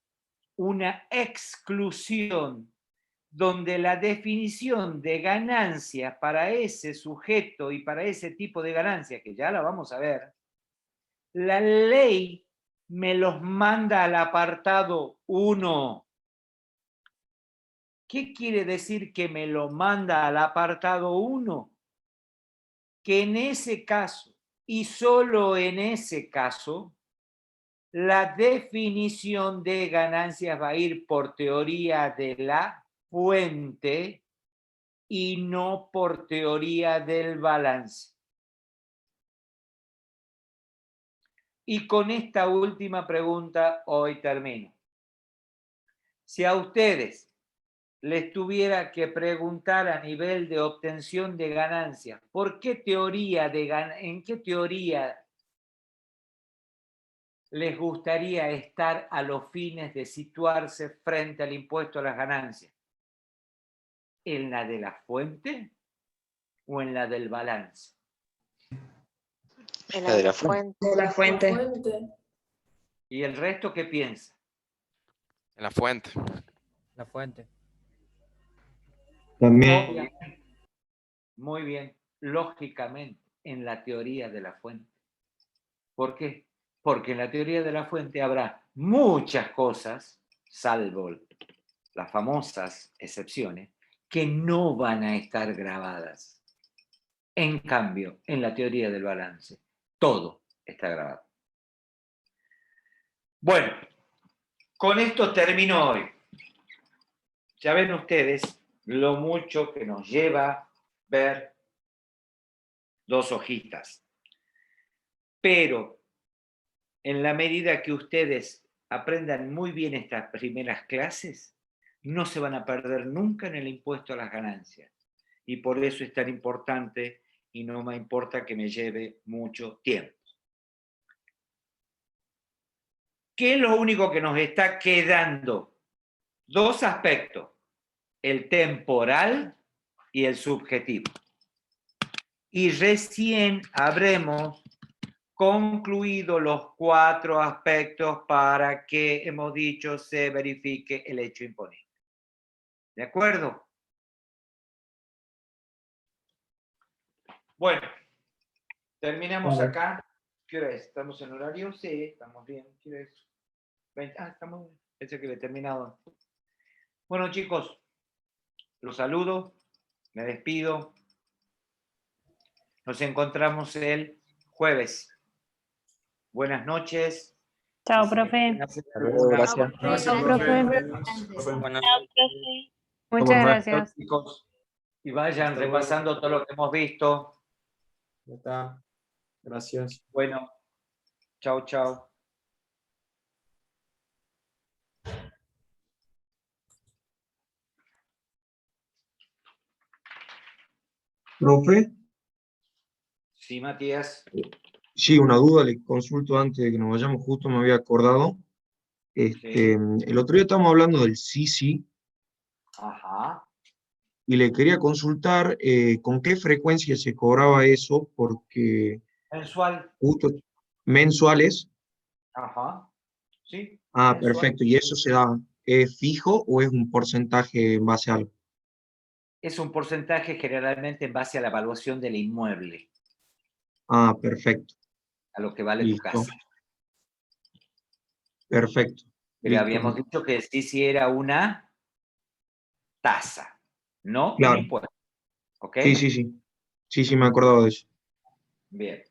una exclusión donde la definición de ganancia para ese sujeto y para ese tipo de ganancia, que ya la vamos a ver, la ley me los manda al apartado 1. ¿Qué quiere decir que me lo manda al apartado 1? Que en ese caso, y solo en ese caso, la definición de ganancias va a ir por teoría de la fuente y no por teoría del balance. Y con esta última pregunta hoy termino. Si a ustedes les tuviera que preguntar a nivel de obtención de ganancias, ¿en qué teoría les gustaría estar a los fines de situarse frente al impuesto a las ganancias? ¿En la de la fuente o en la del balance? En la de la fuente. De la fuente. ¿Y el resto qué piensa? En la fuente. La fuente. También. Muy bien, lógicamente, en la teoría de la fuente. ¿Por qué? Porque en la teoría de la fuente habrá muchas cosas, salvo las famosas excepciones, que no van a estar grabadas. En cambio, en la teoría del balance, todo está grabado. Bueno, con esto termino hoy. Ya ven ustedes lo mucho que nos lleva ver 2 hojitas. Pero en la medida que ustedes aprendan muy bien estas primeras clases, no se van a perder nunca en el impuesto a las ganancias. Y por eso es tan importante y no me importa que me lleve mucho tiempo. ¿Qué es lo único que nos está quedando? 2 aspectos, el temporal y el subjetivo. Y recién habremos concluidos los 4 aspectos para que, hemos dicho, se verifique el hecho imponible. ¿De acuerdo? Bueno, terminamos acá. ¿Qué hora es? ¿Estamos en horario? Sí, estamos bien. ¿Qué hora es? Estamos bien. Pensé que había terminado. Bueno, chicos, los saludo, me despido. Nos encontramos el jueves. Buenas noches. Chao, profe. Gracias. Gracias, Chao, profe. profe. Profe. Buenas Chao, noches. profe. Chao, Muchas profe. gracias. Chicos, y vayan Hasta luego. repasando todo lo que hemos visto. Ya está. Gracias. Bueno, chao, chao. Profe, Sí, Matías. sí, una duda, le consulto antes de que nos vayamos, justo me había acordado. El otro día estábamos hablando del SISI Ajá. y le quería consultar con qué frecuencia se cobraba eso, porque Mensual. justo mensuales. Ajá. Sí. Ah, mensual. perfecto. ¿Y eso se da fijo o es un porcentaje en base a algo? Es un porcentaje generalmente en base a la evaluación del inmueble, Ah, perfecto. a lo que vale tu Listo. casa. Perfecto. Pero Listo. habíamos dicho que sí era una tasa, no un Claro. impuesto. ¿Ok? Sí, sí, sí. Sí, sí, me he acordado de eso. Bien.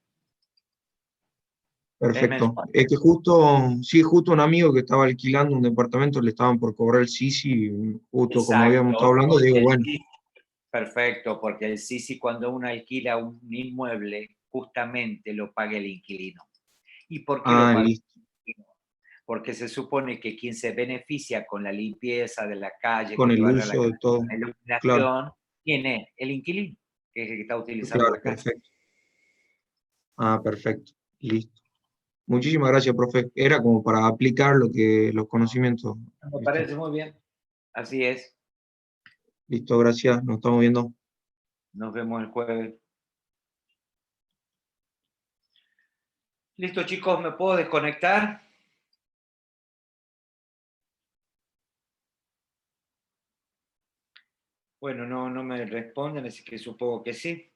Perfecto. mensual. Es que justo un amigo que estaba alquilando un departamento le estaban por cobrar el SISI, y justo como habíamos estado hablando, porque digo, el bueno, SISI perfecto, porque el SISI cuando uno alquila un inmueble, justamente lo paga el inquilino. ¿Y por qué lo paga el listo, inquilino? Porque se supone que quien se beneficia con la limpieza de la calle, con con el llevarla a la uso de calle, todo. con la Claro, iluminación, ¿quién es? El inquilino, que es el que está utilizando claro, la casa. perfecto. Perfecto. Listo. Muchísimas gracias, profe. Era como para aplicar los conocimientos. Me ¿Viste? parece muy bien. Así es. Listo, gracias. Nos estamos viendo. Nos vemos el jueves. Listo, chicos, ¿me puedo desconectar? Bueno, no me responden, así que supongo que sí.